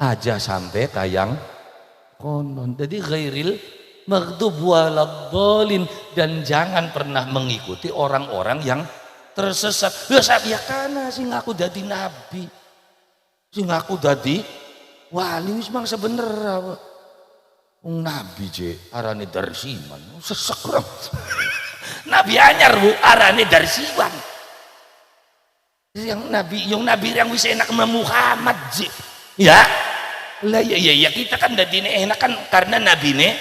aja sampai tayang konon. Jadi ghairil maghdub waladhdallin, dan jangan pernah mengikuti orang-orang yang tersesat. Ya karena sing aku dadi nabi, sing aku dadi wali wis mang sebener nabi je arane darsiwan sesek orang. Nabi anyar bu arane darsiwan. Yang nabi yang wis enak sama Muhammad je. Ya lah ya kita kan dadi enak kan karena nabine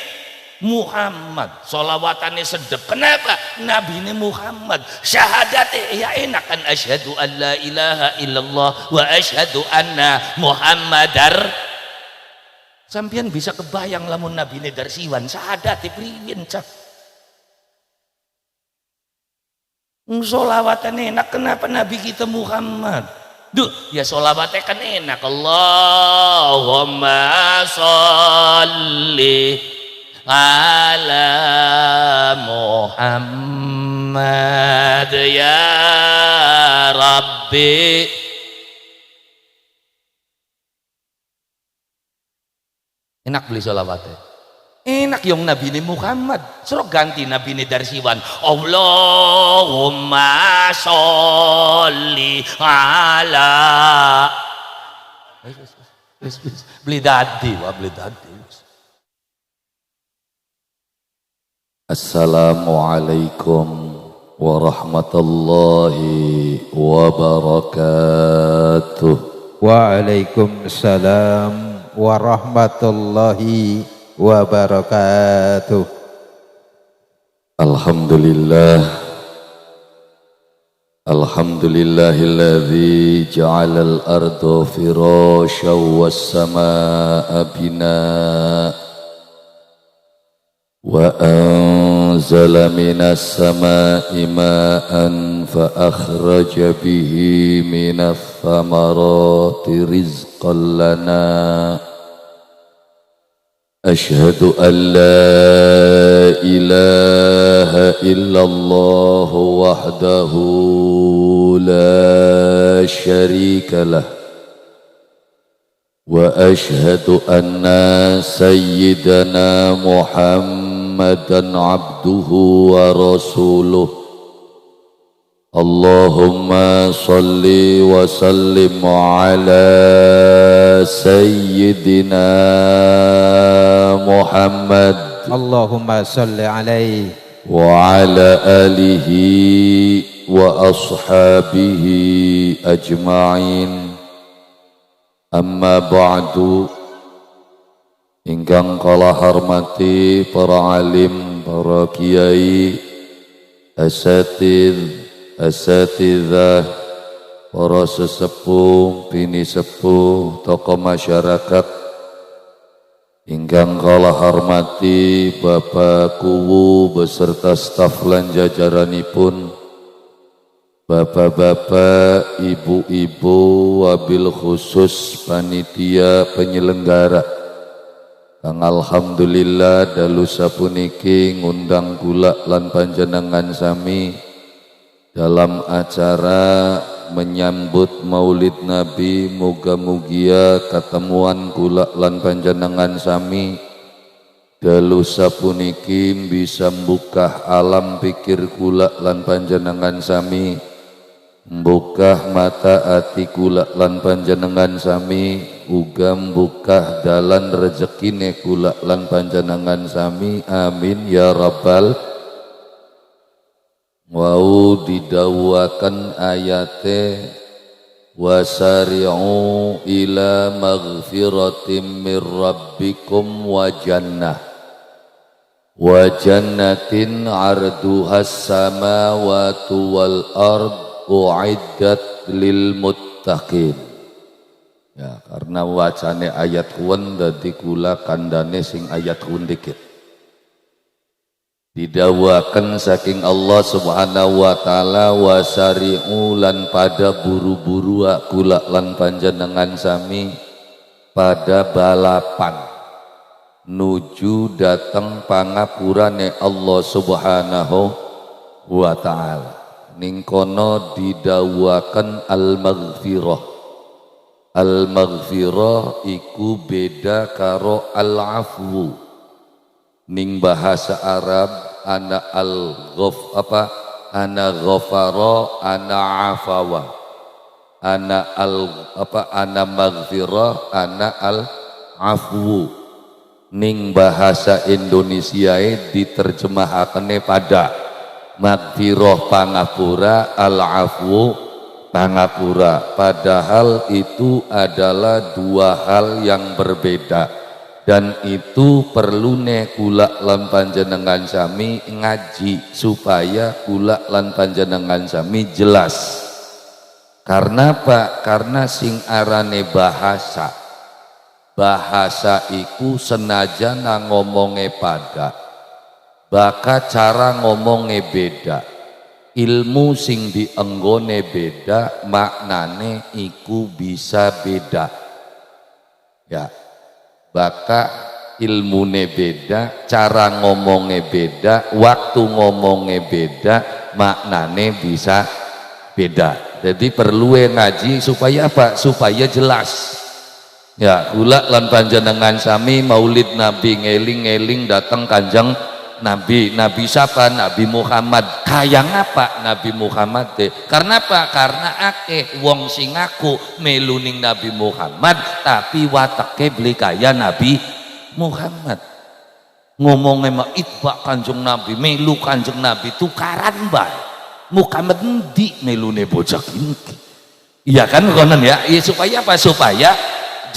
Muhammad, sholawatane sedep. Kenapa? Nabine Muhammad. Syahadatnya ya enak kan, asyhadu an la ilaha illallah wa asyhadu anna Muhammadar. Sampeyan bisa kebayang lamun nabine darsiwan syahadatnya priyen cak. Sholawatane enak, kenapa nabi kita Muhammad? Duh, ya sholawatnya kan enak. Allahumma sholli ala Muhammad ya Rabbi. Enak beli sholawatnya, enak yang nabi ini Muhammad. Suruh ganti nabi ini darsiwan, Allahumma sholli ala. Beli dadi, beli dadi. Assalamualaikum warahmatullahi wabarakatuh. Waalaikumsalam warahmatullahi wabarakatuh. Alhamdulillahilladzi ja'alal arda firasyan was samaa'a binaa wa anzala minas samaa'i ma'an fa akhraja bihi minats thamarati rizqan lana. Asyhadu an la ilaha illallah wahdahu la syarika lah wa asyhadu anna sayyidana Muhammadan abduhu wa rasuluh. Allahumma salli wa sallim ala sayyidina Muhammad. Allahumma salli alaihi wa ala alihi wa ashabihi ajma'in. Amma ba'du. Ingkang kala hormati para alim, para kiai, asatidzah, para sesepuh, bini sepuh, tokoh masyarakat. Ingkang kala hormati Bapak Kuwu beserta staf lan jajaranipun, bapak-bapak, ibu-ibu, wabil khusus panitia penyelenggara kang alhamdulillah dalu sapuniki ngundang kula lan panjenengan sami dalam acara menyambut Maulid Nabi. Muga-mugia ketemuan kula lan panjenengan sami dalu sapuniki bisa mbukah alam pikir kula lan panjenengan sami, mbukah mata ati kula lan panjenengan sami, uga mbukah dalan rezekine kula lan panjenengan sami. Amin ya rabbal. Wau didawuaken ayate wasari'u ila maghfiratim mir rabbikum wa jannatin arduhas samawati wal ard uiddat lil muttaqin. Ya, karena wacane ayat kuwen dadi kula kandhane sing ayat kuwen dikit. Didawakan saking Allah subhanahu wa ta'ala wasari'u lan pada buru-buru kula lan panjenengan sami pada balapan nuju dateng pangapurane Allah subhanahu wa ta'ala. Ning kono didawakan al-maghfirah, Al maghfirah iku beda karo al afwu. Ning bahasa Arab ana al ghaf apa ana ghafara ana afawa. Ana al apa ana maghfirah ana al afwu. Ning bahasa Indonesia diterjemahakane pada maghfirah pangapura al afwu pangapura, padahal itu adalah dua hal yang berbeda dan itu perlu kula lan panjenengan sami ngaji supaya kula lan panjenengan sami jelas. Karena apa? Karena sing arane bahasa iku senajan ngomonge pada baka cara ngomonge beda, ilmu sing dienggone beda, maknane iku bisa beda ya, baka ilmune beda, cara ngomongnya beda, waktu ngomongnya beda, maknane bisa beda. Jadi perlu ngaji supaya apa? Supaya jelas ya. Kula lan panjenengan sami maulid Nabi ngeling-ngeling datang Kanjeng Nabi. Nabi siapa? Nabi Muhammad. Kayang apa Nabi Muhammad deh? Karena apa? Karena akeh wong sing ngaku melu ning Nabi Muhammad tapi watake beli kaya Nabi Muhammad. Ngomongnya mah itba Kanjeng Nabi, melu Kanjeng Nabi tukaran bae. Muhammad endi melune bocah iki. Iya kan konon ya? Ya supaya apa? Supaya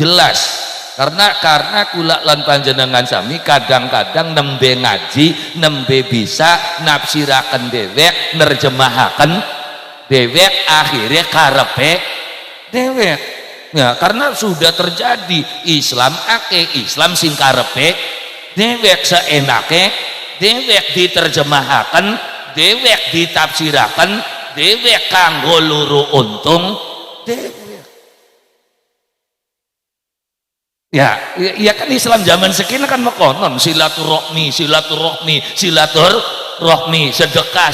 jelas. Karena kula lan panjenengan sami kadang-kadang nembe ngaji, nembe bisa nafsiraken dewek, nerjemahaken dewek, akhirnya karepe dewek. Ya, karena sudah terjadi Islam Islam sing karepe dewek, seenake dewek, diterjemahaken dewek, ditafsiraken dewek kanggo luru untung dewek. Ya kan Islam zaman sekian kan mekonon silaturahmi, sedekah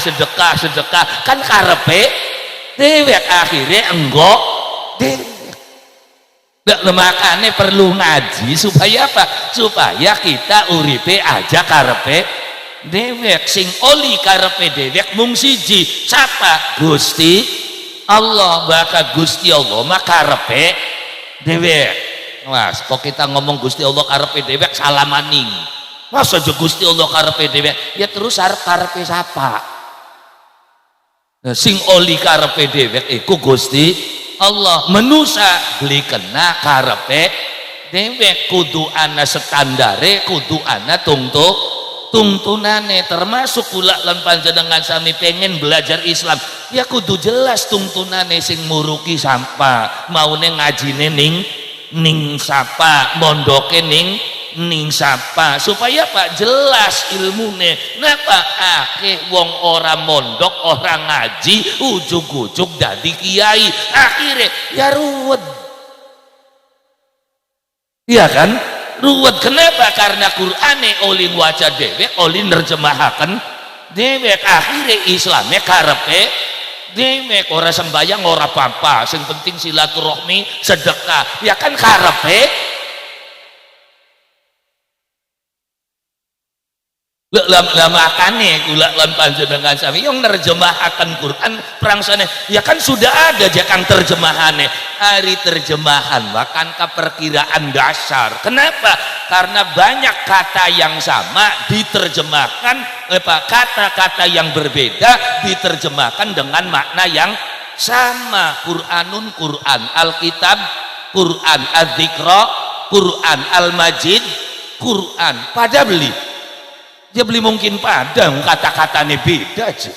kan karepe dewek, akhirnya enggak dewek. Makanya perlu ngaji supaya apa? Supaya kita uripe aja karepe dewek. Sing oli karepe dewek mung siji, sapa? Gusti Allah. Maka Gusti Allah mah karepe dewek. Mas, kok kita ngomong Gusti Allah karepe dewek salah maning. Masa aja Gusti Allah karepe dewek? Ya terus arep karepe sapa? Nah, sing oli karepe dewek iku Gusti Allah. Menusa beli kena karepe dewek, kudu ana standare, kudu ana tungtunane. Termasuk kula lan panjenengan sami pengen belajar Islam, ya kudu jelas tungtunane. Sing muruki sampa, maune ngajine ning sapa, mondoke ning sapa, supaya Pak jelas ilmune. Napa akeh wong ora mondok, ora ngaji, ujug-ujug dadi kiai, akhirnya ya ruwet. Iya kan? Ruwet. Kenapa? Karena Qur'ane oli waca dewek, oli nerjemahaken dewek, akhirnya Islamnya karepe dewek. Ora sembayang ora apa-apa, sing penting silaturahmi, sedekah, ya kan karepe makane kula lan panjenengan sami yang nerjemahaken Quran prangsane ya kan sudah ada jakang terjemahane. Hari terjemahan bahkan keperkiraan dasar. Kenapa? Karena banyak kata yang sama diterjemahkan, kata-kata yang berbeda diterjemahkan dengan makna yang sama. Quranun Quran, Alkitab Quran, Adzikra Quran, Al-Majid Quran. Pada beli dia beli mungkin pada kata-katanya beda aja.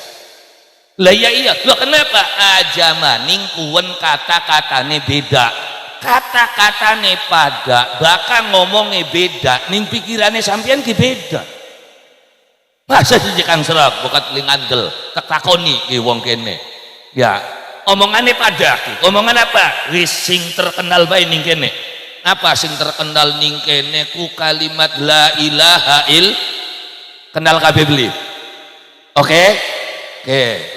Lah ya iya, lo kenapa aja maning kuwen kata-katanya beda, kata-katanya pada bahkan ngomongnya beda, ning pikirannya sampean ki beda. Masa sih kang serap bokat lingandel tak takoni ki wong kene ya omongannya pada ki, omongan apa? Wis sing terkenal bae ning kene. Apa sing terkenal ning kene ku kalimat la ilaha il. Kenal kabeh beli. Oke?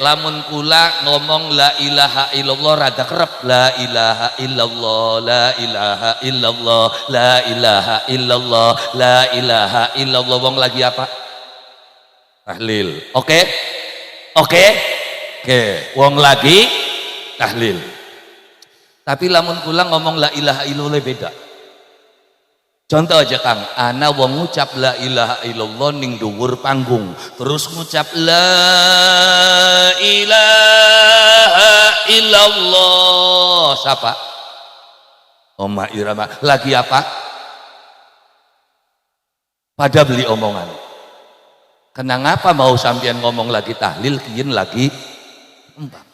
lamun kula ngomong la ilaha illallah rada kerep, la ilaha illallah, la ilaha illallah, la ilaha illallah, la ilaha illallah. Wong lagi apa? Tahlil. Oke. Wong lagi tahlil. Tapi lamun kula ngomong la ilaha illallah beda. Contoh aja Kang, ana wong ngucap la ilaha illallah ning dhuwur panggung, terus ngucap la ilaha illallah. Siapa? Oma Irama. Lagi apa? Pada beli omongan. Kenapa mau sampean ngomong lagi tahlil, kian lagi embang.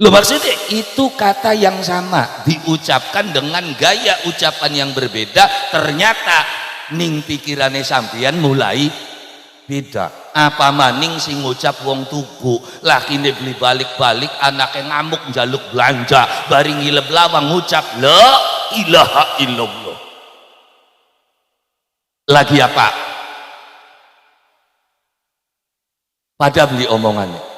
Loh, maksudnya itu kata yang sama diucapkan dengan gaya ucapan yang berbeda, ternyata ning pikirannya sampean mulai beda. Apa maning sing ngucap wong tuku, lakine beli balik-balik, anaknya ngamuk njaluk belanja, bari ngileb lawang ngucap la ilaha illallah. Lagi apa? Pada beli omongannya.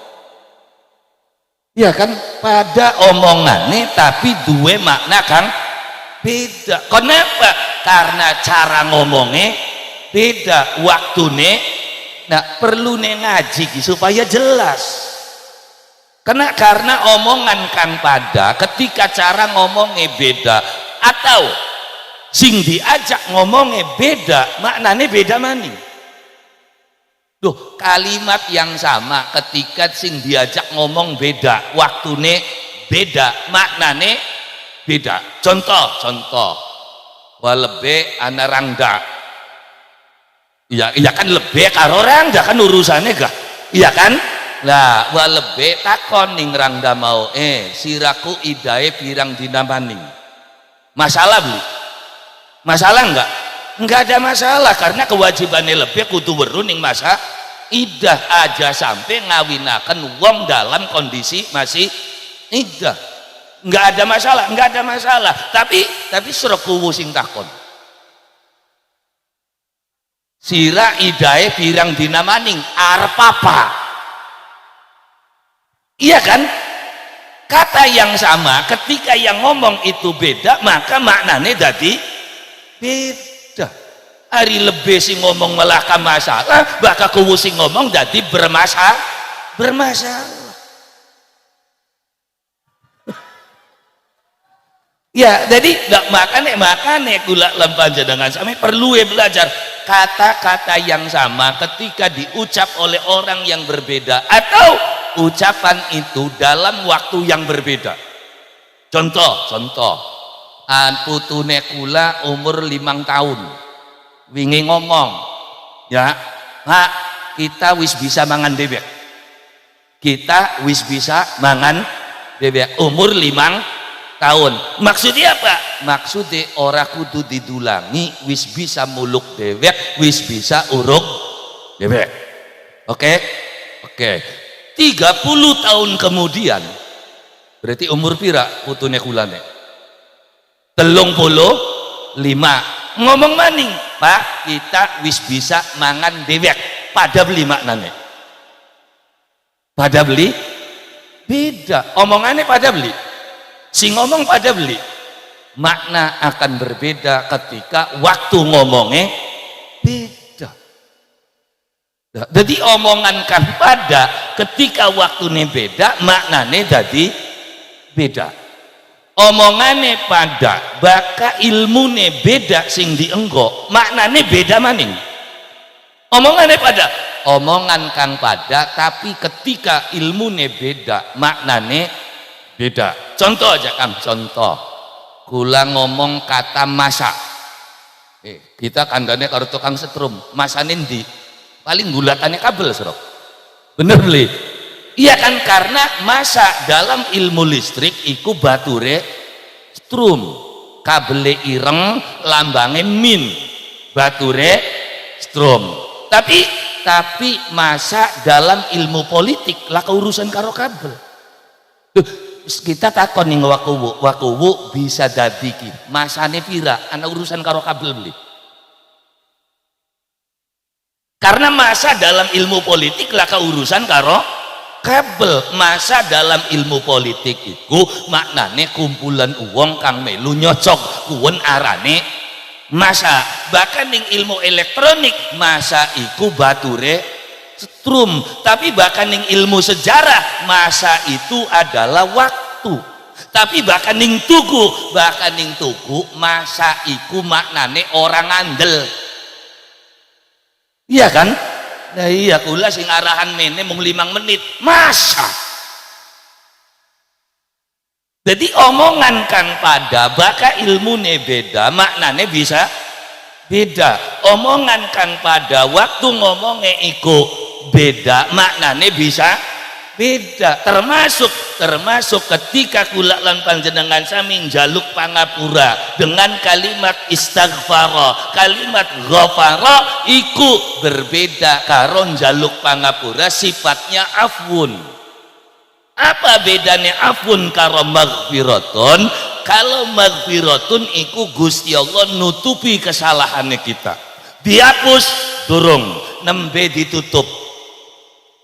Ya kan, pada omongannya tapi dua makna Kang beda. Kenapa? Karena cara ngomongnya beda, waktunya. Nah, perlu ngaji supaya jelas. Karena omongan Kang pada ketika cara ngomongnya beda atau sing diajak ngomongnya beda, maknanya beda maning. Duh, kalimat yang sama ketika sing diajak ngomong beda, waktune beda, maknane beda. Contoh. Walebe ana rangda. Iya kan lebe karo rangda kan urusannya gak? Iya kan? Lah, walebe takon ning rangda mau, siraku idae pirang dina maning. Masalah beli? Masalah enggak? Enggak ada masalah, karena kewajibannya lebih kudu weruning masa idah aja sampai ngawinakan wong dalam kondisi masih idah. Enggak ada masalah. Tapi suraku sing takon. Sira idae pirang dina maning arep apa? Iya kan? Kata yang sama ketika yang ngomong itu beda, maka maknanya jadi beda. Hari lebih sing ngomong malah masalah, bakal kuwu sing ngomong jadi bermasalah. Ya, jadi makanya gula lempan jadangan sampai perlu belajar kata-kata yang sama ketika diucap oleh orang yang berbeda atau ucapan itu dalam waktu yang berbeda. Contoh, putune kula umur 5 tahun. Wingi ngomong, ya, Pak, kita wis bisa mangan bebek. Umur 5 tahun. Maksudnya apa? Maksudnya ora kudu didulangi, wis bisa muluk bebek, wis bisa uruk bebek. Oke. 30 tahun kemudian, berarti umur pira putune kulane? 35. Ngomong maning, Pak, kita wis bisa mangan bebek. Pada beli maknanya. Pada beli beda. Omongannya pada beli. Si ngomong pada beli. Makna akan berbeda ketika waktu ngomongnya beda. Jadi omongan kan pada ketika waktunya beda, maknanya jadi beda. Omongane pada baka ilmune beda sing dienggo, maknane beda maning. Omongane pada, omongan Kang pada tapi ketika ilmune beda, maknane beda. Contoh aja Kang, contoh. Kula ngomong kata masa. Kita kandane karo tukang setrum, masane ndi? Paling gulatannya kabel serok. Bener beli? Iya kan, karena masa dalam ilmu listrik iku bature strum, kabele ireng, lambange min, bature strum. Tapi masa dalam ilmu politik lah urusan karo kabel. Kita takon ning wakuwu bisa dadi ki masane pira ana urusan karo kabel beli. Karena masa dalam ilmu politik lah urusan karo kabel. Masa dalam ilmu politik itu maknane kumpulan uang kang melu nyocok kuwen arane masa. Bahkan ning ilmu elektronik masa iku bature strum. Tapi bahkan ning ilmu sejarah masa itu adalah waktu. Tapi bahkan ning tuku masa iku maknane orang andel. Iya kan? Nah iya kula sing arahan mene mung 5 menit masa. Jadi omongan kan pada baka ilmune beda maknane bisa beda. Omongan kan pada waktu ngomongnya iku beda maknane bisa beda. Termasuk ketika kula lan panjenengan sami njaluk pangapura dengan kalimat istighfara, kalimat ghafara iku berbeda karo njaluk pangapura sifatnya afwun. Apa bedanya afwun karo maghfiratun? Kalau maghfiratun iku Gusti Allah nutupi kesalahannya kita, dihapus durung nembe ditutup.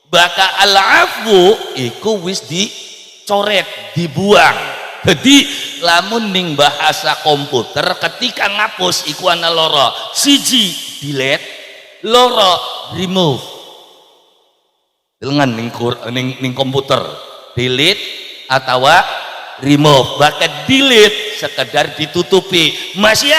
Baka al-afwu iku wis dicoret, dibuang. Jadi lamun ning bahasa komputer ketika ngapus iku ana loro. Siji delete, loro remove. Dengan ning komputer delete atau remove. Bahkan delete sekedar ditutupi masih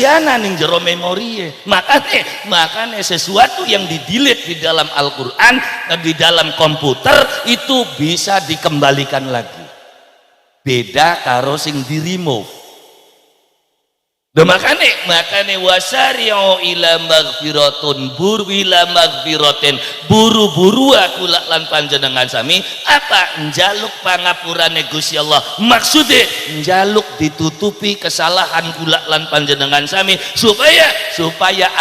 ana ning jero memori. Makanya sesuatu yang di-delete di dalam Al-Qur'an dan di dalam komputer itu bisa dikembalikan lagi. Beda karo sing di-remove. Makanya wasari'u ila maghfiratun buru-buru aku lan panjenengan sami apa njaluk pangapurane Gusti Allah, maksudnya njaluk ditutupi kesalahan kula lan panjenengan sami supaya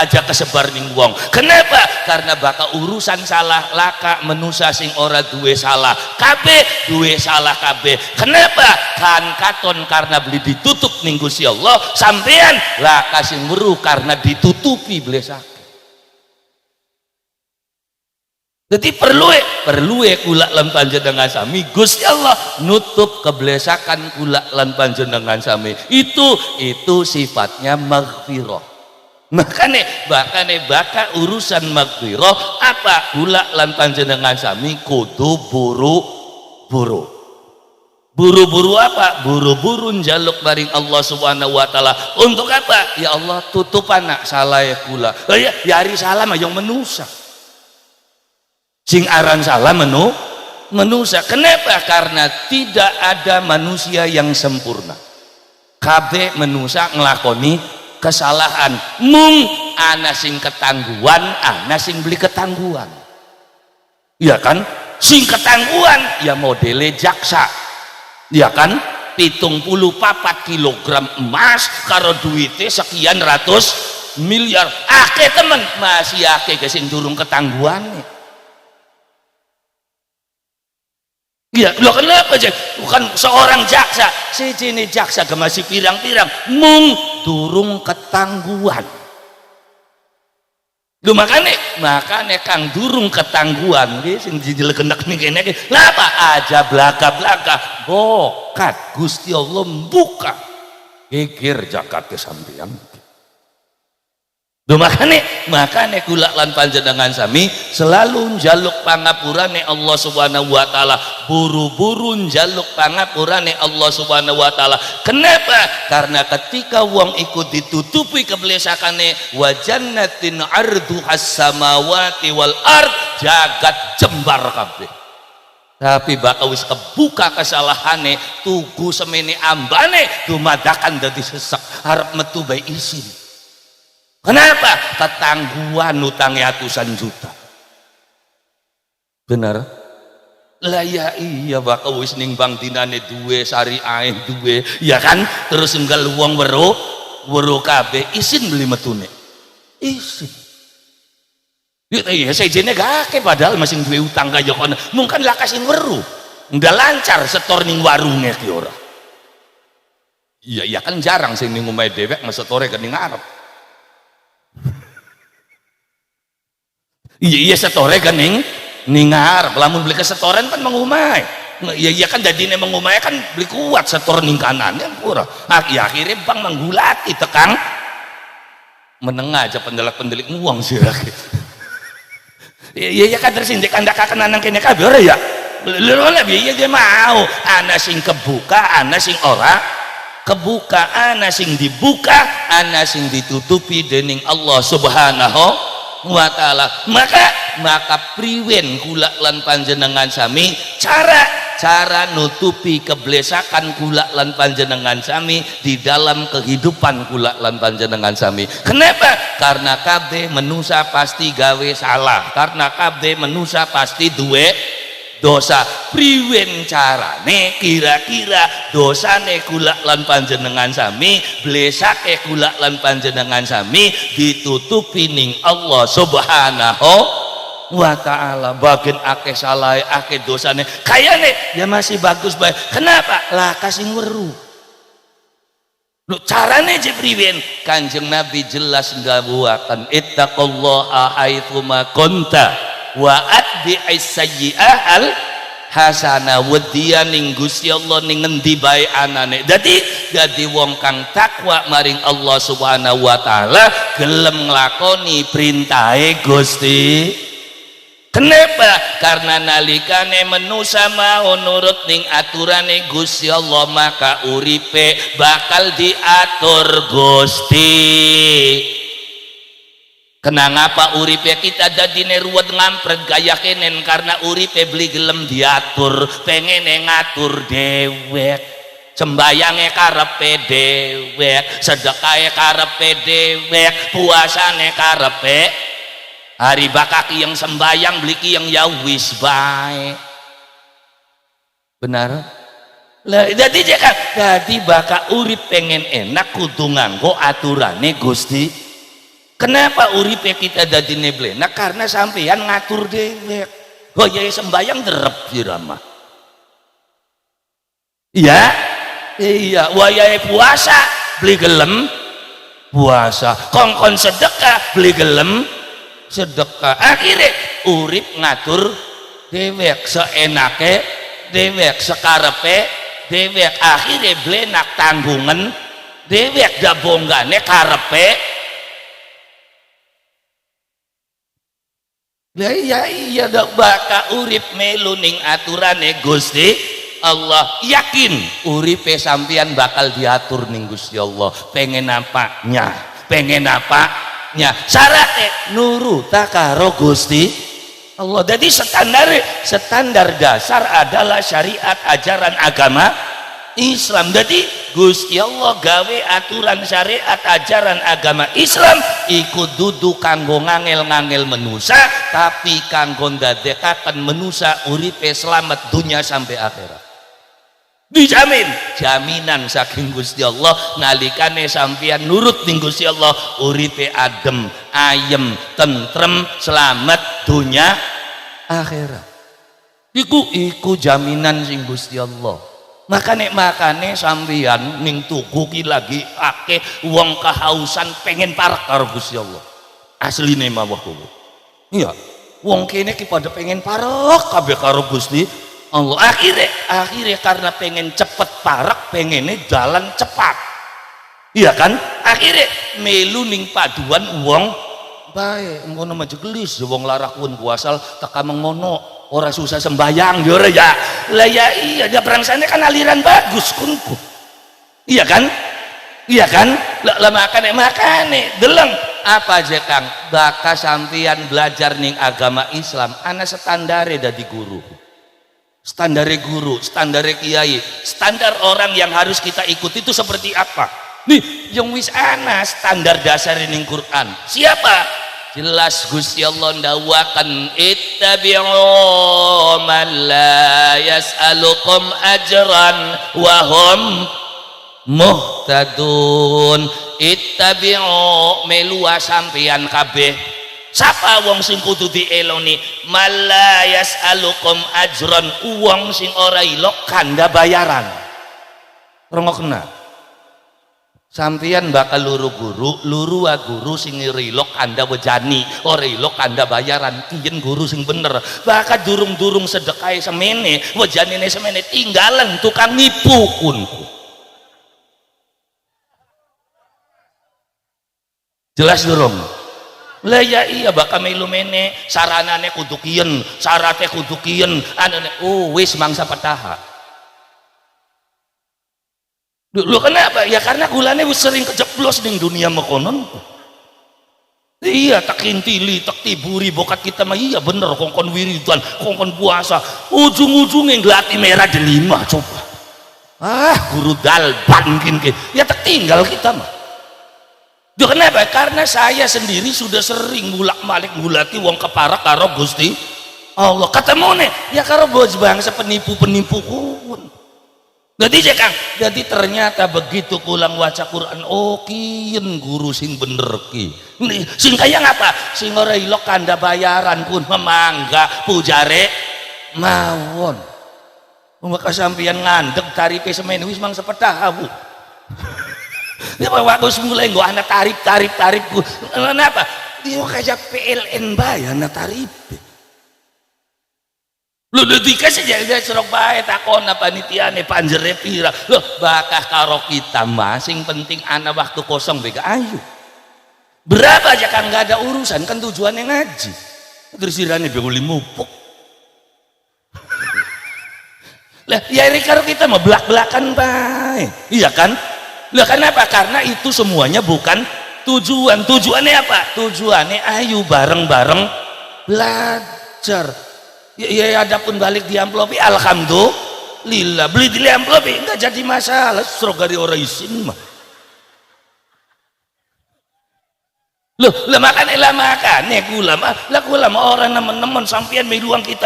aja kesebar ning wong. Kenapa? Karena bakal urusan salah laka menusa sing ora duwe salah kabeh duwe salah kabeh. Kenapa? Kan katon karena beli ditutup ning Gusti Allah sampean lah kasih meru karena ditutupi blesak. Jadi perlu kula lan panjenengan sami Gusti Allah nutup keblesakan kula lan panjenengan sami. Itu sifatnya maghfirah. Makanya baka urusan maghfirah apa kula lan panjenengan sami kudu buru-buru. Buru-buru apa? Buru-buru njaluk maring Allah Subhanahu wa taala. Untuk apa? Ya Allah tutup anak salah ya kula. Ya hari salah mah yang menusa. Sing aran salah menusa. Kenapa? Karena tidak ada manusia yang sempurna. Kabeh menusa nglakoni kesalahan. Mung ana sing ketangguhan, ana sing beli ketangguhan. Iya kan? Sing ketangguhan ya modele jaksa. Ya kan 74 kilogram emas karo duitnya sekian ratus miliar. Akeh temen masih akeh sing durung ketangguhannya. Ya lo kenapa aja bukan seorang jaksa sejene jaksa masih pirang-pirang mung durung ketangguhan. Lu makanya kang durung ketangguhan sing dijelekenek ning kene lha apa aja blaka-blaka bokat Gusti Allah buka geger jakate sampeyan. Lu makane kula lan panjenengan sami selalu njaluk pangapurane Allah Subhanahu wa taala, buru-buru njaluk pangapurane Allah Subhanahu wa taala. Kenapa? Karena ketika wong ikut ditutupi keblesakane wa jannatin arduhas samawati wal ard jagat jembar kabeh. Tapi bakal wis kebuka kesalahane tugu semene ambane dumadakan dadi sesek arep metu bae isin. Kenapa? Ketangguhan utangnya ratusan juta. Bener? Lah ya iya bakal wis ning bank dinane duwe syariah duwe ya kan terus enggal wong weruh kabeh isin beli metune. Isin. Ya sejene gak padahal masih duwe utang kaya kono. Mungkin lah kasih weruh. Enggak lancar setor ning warunge ki ora. Iya kan jarang sing ning omahe dhewek ngesetore ke ning ngarep. iya setore kan ningar lamun beli ke setoran kan mengumai iya kan dadine mengumai kan beli kuat setor ning kanan yang kurang ya akhirnya bang menggulati tekang menengah aja pendelak-pendelik uang sih iya kan tersindik anda kakenanan kene kabeh ora ya lho iya dia mau ana sing kebuka ana sing ora kebuka ana sing dibuka ana sing ditutupi dening Allah Subhanahu wa ta'ala maka priwen kula lan panjenengan sami cara nutupi keblesakan kula lan panjenengan sami di dalam kehidupan kula lan panjenengan sami. Kenapa? Karena kabeh manusia pasti gawe salah, karena kabeh manusia pasti duwe dosa. Priwen carane kira-kira dosane kula lan panjenengan sami, blesake kula lan panjenengan sami ditutupi ning Allah Subhanahu wa ta'ala. Bagian akeh salah akeh dosane kayane ya masih bagus bae. Kenapa? Lah kasing weru lu carane je priwen. Kanjeng Nabi jelas ngawuaken ittaqullaha haitsuma kunta wa atbi'is sayyi'ah al hasanah. Wedya ning Gusti Allah ning ngendi bae anane. Dadi wong kang takwa maring Allah Subhanahu wa taala gelem nglakoni perintahe Gusti. Kenapa? Karena nalikane manusia mau nurut ning aturane Gusti Allah maka uripe bakal diatur Gusti. Kenapa uripe kita dadine ruwet ngampret gaya kenen? Karena uripe beli gelem diatur, pengene ngatur dewek. Sembayange karepe dewek, sedekahe karepe dewek, puasane karepe. Hari bakaki yang sembayang bliki yang ya wis bae. Benar? Lah jadi baka urip pengen enak kudu nganggo aturane Gusti. Kenapa uripe kita dadine blenak? Karena sampeyan ngatur dewek. Hoyahe sembayang derep sirama. Iya, wayahe puasa beli gelem puasa. Kongkon sedekah beli gelem sedekah. Akhirnya urip ngatur dewek seenake dewek sekarepe dewek. Akhirnya blenak tanggungan dewek gabonggane karepe. Lah iya dak baka urip melu ning aturane Gusti Allah. Yakin uripe sampeyan bakal diatur ning Gusti Allah. Pengen apanya? Pengen apa? Syaratnya nuruta karo Gusti Allah. Jadi standar dasar adalah syariat ajaran agama Islam. Jadi Gusti Allah gawe aturan syariat ajaran agama Islam ikut duduk kanggo ngangel-ngangel menusa, tapi kanggo ndadekaken menusa uripe selamat dunia sampai akhirat. Dijamin, jaminan saking Gusti Allah nalikane sampeyan nurut ning Gusti Allah uripe adem, ayem, tentrem, selamat dunia akhirat. Iku jaminan sing Gusti Allah. Makane sampeyan ning tugu ki lagi akeh wong kehausan pengen parek karo Gusti Allah. Asline mawah kuwi. Iya, wong kene ki pada pengen parek kabeh karo Gusti Allah. Akhirnya karena pengen cepet parek, pengennya jalan cepat. Iya kan? Akhirnya melu ning paduan wong bae. Ngono majelis wong larakun kuasal teka mengono ora susah sembayang yo ya. Lah ya iya dia berangsane kan aliran bagus kunku. Iya kan? Iya kan? Lah makane deleng apa aja Kang? Baka sampeyan belajar ning agama Islam ana standare dadi guru. Standare guru, standare kiai, standar orang yang harus kita ikuti itu seperti apa? Nih, yang wis ana standar dasar ning Quran. Siapa? Jelas Gusti Allah ndawakan ittabi'u man la yas'alukum ajran wa hum muhtadun. Ittabi'u melu sampeyan kabeh. Sapa wong sing kudu dieloni? Malla yas'alukum ajron, wong sing ora ilok kanda bayaran. Rongokna. Sampian bakal luru wa guru sing rilok anda wejani, rilok anda bayaran, kiyen guru sing bener. Bakal durung sedekah semene, wejanine semene tinggalan tukang nipu kunku. Jelas durung? Lah ya iya bakal melu mene, saranane kudu kiyen, syaratnya kudu kiyen, wis mangsa petaha. Lu kenapa? Ya karena gulane sering kejeblos ning dunia mekonon. Iya tak intili, tak tiburi bokat kita mah iya bener kongkon wiridan, kongkon puasa, ujung-ujungnya ngelati merah delima coba. Guru dalban mungkin ya tak tinggal kita mah. Duh kenapa? Karena saya sendiri sudah sering bulak-balik ngulati wong keparak karo Gusti Allah. Ketemu nih ya karo bos bangsa penipu-penipu kun. Jadi ternyata begitu kulang waca Quran, kiyen guru sing bener ki. Sing kaya ngapa? Sing ora ilok kanda bayaran pun memangga pujare mawon. Maka sampeyan ngandeg tarife semen wis mang sepeda Bu. Dia waktu mulai nggo ana tarif-tarifku. Kenapa? Dia kayak PLN bayar ana tarif. Lu dikasih jadi serok bae takona panitiane panjere pira. Loh bakah karo kita masing penting ana waktu kosong bega ayo. Berapa aja kan nggak ada urusan kan tujuannya ngaji. Terus irane beguli mupuk. Lah ya karo kita mah belak-belakan bae. Iya kan? Lah kenapa? Karena itu semuanya bukan tujuan. Tujuannya apa? Tujuannya ayo bareng-bareng belajar. Ya adapun balik di amplopi alhamdulillah beli di amplopi enggak jadi masalah serok dari orang isin mah makanya gula mah orang nemen-nemen sampian meluang kita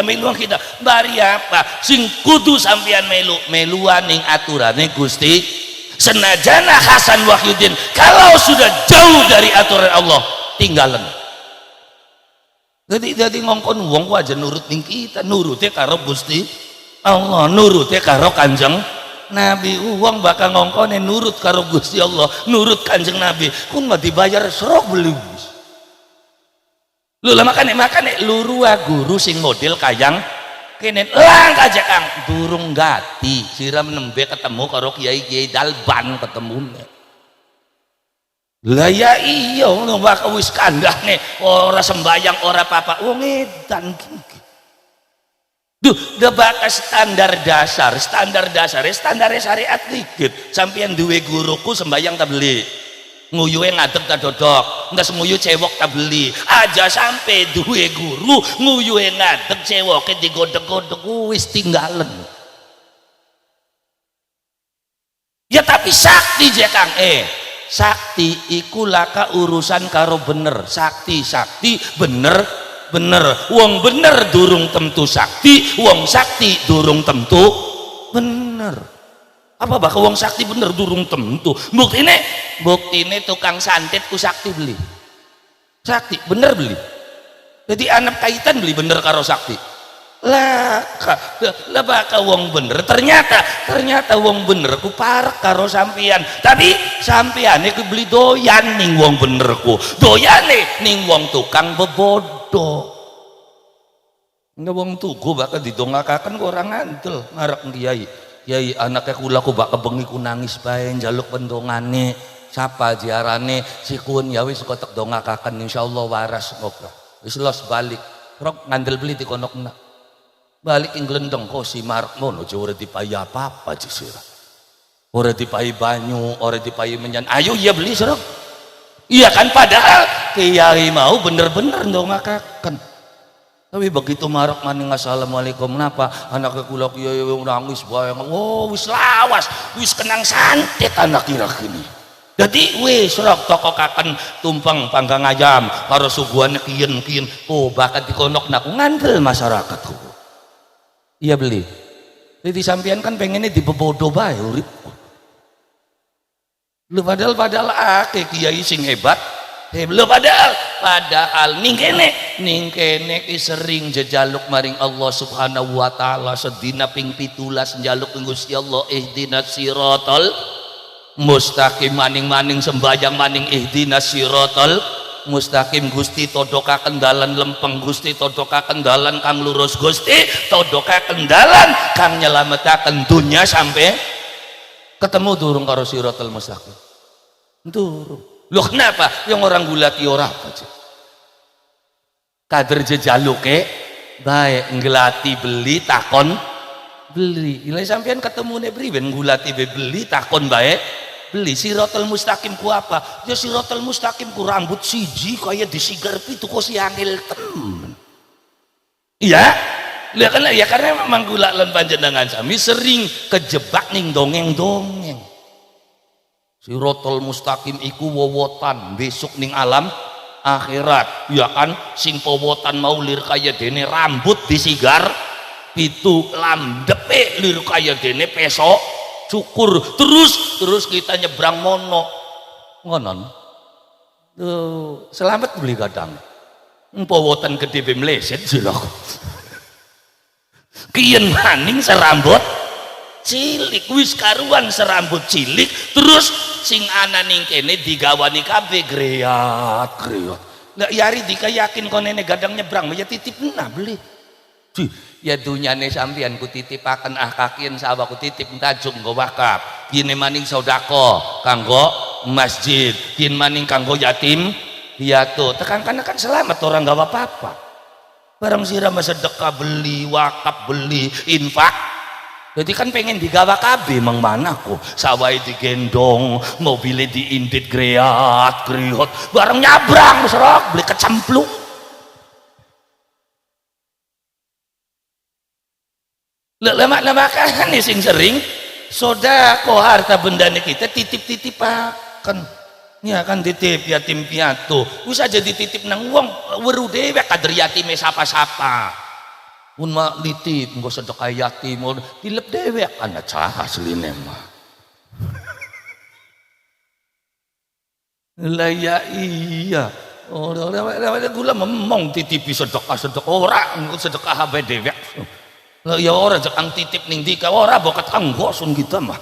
bari apa sing kudu sampian meluan ning aturane Gusti senajana Hasan Wahyudin kalau sudah jauh dari aturan Allah tinggalan. Jadi ngongkon wong aja nurut ning kita, nurutnya karo Gusti Allah, nurutnya karo Kanjeng Nabi. Wong bakal ngongkone nurut karo Gusti Allah, nurut Kanjeng Nabi. Kun mah dibayar serok beli. Lu lah makane lurua guru sing model kayang kene lang aja Kang durung gati siram nembe ketemu karo kiai dalban ketemune. Lah ya iya ngono bakal wis kandhane ora sembayang ora apa-apa wong edan iki. Duh, debaka standar dasar syariat dikit. Sampeyan duwe guruku sembayang tak beli. Nguyuhe ngadeg tak dodok, enggak semuyu cewok tak beli. Aja sampai duwe guru nguyuhe ngadeg cewoke digodeg-godeg wis tinggalen. Ya tapi sakti je Kang sakti iku laka urusan karo bener sakti bener wong bener durung tentu sakti wong sakti durung tentu bener apa bakal wong sakti bener durung tentu buktine tukang santet ku sakti beli sakti bener beli jadi anak kaitan beli bener karo sakti lah bakal wong bener ternyata wong bener ku parek karo sampean tapi sampeane ku beli doyan ning wong benerku doyane ning wong tukang bebodo enggak wong tuku bakal didongakaken kok ora ngandel ngarep kiai anake kula ku bakal bengi ku nangis bae njaluk pendongane sapa diarane sikun ya wis kok tek dongakaken insyaallah waras kok wis los balik rok ngandel beli di konokna balik ing glendeng kok si Mark ngono aja ora dipayi apa-apa sira. Ora dipayi banyu, ora dipayi menyan. Ayo iya beli serok. Iya kan padahal kiai mau bener-bener ndongakaken. Tapi begitu Mark maning assalamualaikum napa anak kula kiai nangis bae. Oh wis lawas, wis kenang santet anak kira kini. Jadi wis serok tokokaken tumpeng panggang ayam karo suguhane kiyen. Oh bakal dikonokna ku ngandel masyarakatku. Iya beli. Jadi sampean kan pengennya dibebodo bae urip. Lu padahal akeh kiai sing hebat. Lu padahal ning kene ki sering jejaluk maring Allah Subhanahu wa taala. taala sedina ping 17 njaluk Gusti Allah ihdinas siratal mustaqim maning-maning sembayang maning ihdinas siratal mustaqim Gusti todokaken dalan lempeng Gusti todokaken dalan kang lurus Gusti todokaken dalan kang nyelametaken dunya sampai ketemu durung karo siratal mustaqim durung. Loh kenapa yang orang gulati ora apa sih kader jejaluke baik ngelati beli takon beli ilai sampean ketemu ne priben gulati beli takon baik beli siratal mustaqim ku apa ya siratal mustaqim ku rambut siji kaya disigar pitu kok si angel temen iya ya karena memang gula lan panjenengan sami sering kejebak ning dongeng-dongeng siratal mustaqim iku wowotan besok ning alam akhirat ya kan sing powotan mau lir kaya dene rambut disigar pitu lamdepe lir kaya dene pesok cukur terus kita nyebrang mono ngonon selamat beli kadang powotan gede be meleset silok kian maning serambut cilik wis karuan serambut cilik terus sing ana ning kene digawani kabeh great lah yari dikayakin konene gadang nyebrang ya titip nah beli ya dunyane sampean ku titipaken kakian sawah ku titip tajung nggo wakaf kene maning sedekah kanggo masjid kene maning kanggo yatim piatu tekan kan selamat orang gak apa-apa barang siram sedekah beli wakaf beli infak jadi kan pengen digawa kabeh mang manaku sawah digendong mobilnya diindit great barang nyabrang serok beli kecemplung lama kan sing sering sodako harta bendanya kita titip-titipaken ya kan titip yatim piatu wis aja dititip nang wong weru dewek kader yatime sapa-sapa mun mak ditip nggo sedekah yatim dilep dewek ana cah asline mah lah ya iya ora gula memong titipi sedekah ora sedekah habe dewek lah ya ora jekang titip ning dika ora bokat anggosun kita mah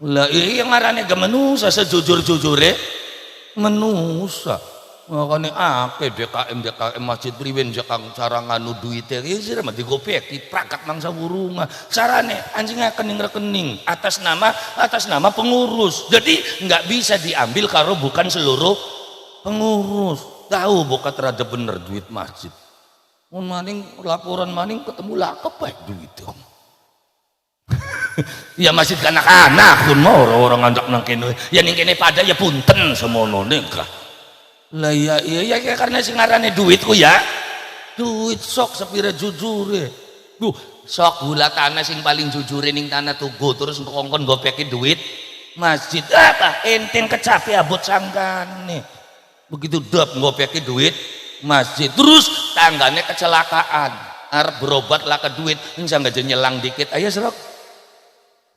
lah iya ngarane ge manusa sejujur-jujure manusa makane akeh DKM masjid priwen jekang cara nganu duite ieu mah digopeki prakat nang sawurunga carane anjingaken ning rekening atas nama pengurus jadi nggak bisa diambil karo bukan seluruh pengurus tahu bokat rada bener duit masjid mun maning laporan maning ketemu lakep baik duit dong ya masjid kanak-kanak pun mau orang ngajak nang kene ya ning kene pada ya punten semono nikah lah ya karena sing ngarane duitku ya duit sok sepira jujure sok gula tanah sing paling jujure ning tanah tugu terus ngongkon gopeki duit masjid apa enteng kecape abot sangkane begitu dap gopeki duit masjid terus tanggane kecelakaan arep berobat lah ke duit ini sangga nyelang dikit ayo serok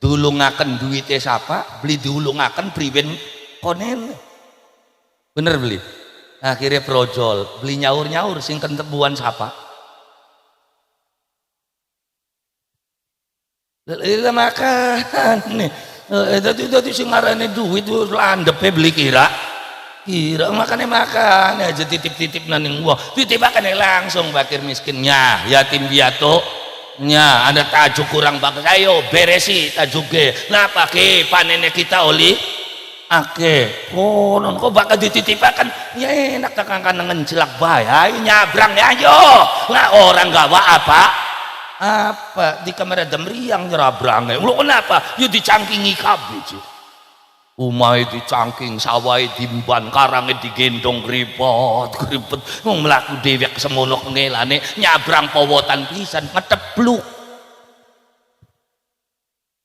dulungaken duitnya siapa beli dulungaken priben konen bener beli akhirnya projol beli nyaur sing kentebuan siapa lah makan nih tadi sing ngarane duit landepe beli kira makanya makan aja titip naning wah titipakan langsung fakir miskinnya yatim piatu nya ada tajuk kurang bagus ayo beresi tajuknya nah pakai panennya kita oli non kok bakal dititipakan ya enak takkan ngejelak bayar nyabrang ya ayo nggak orang gawa apa di kamera demriang nyabrang lu kenapa yuk dicangkingi kabeh sih umai dicangking sawai dimban karangnya digendong gripet wong mlaku dewek semono ngelane nyabrang powotan pisan ngetepluk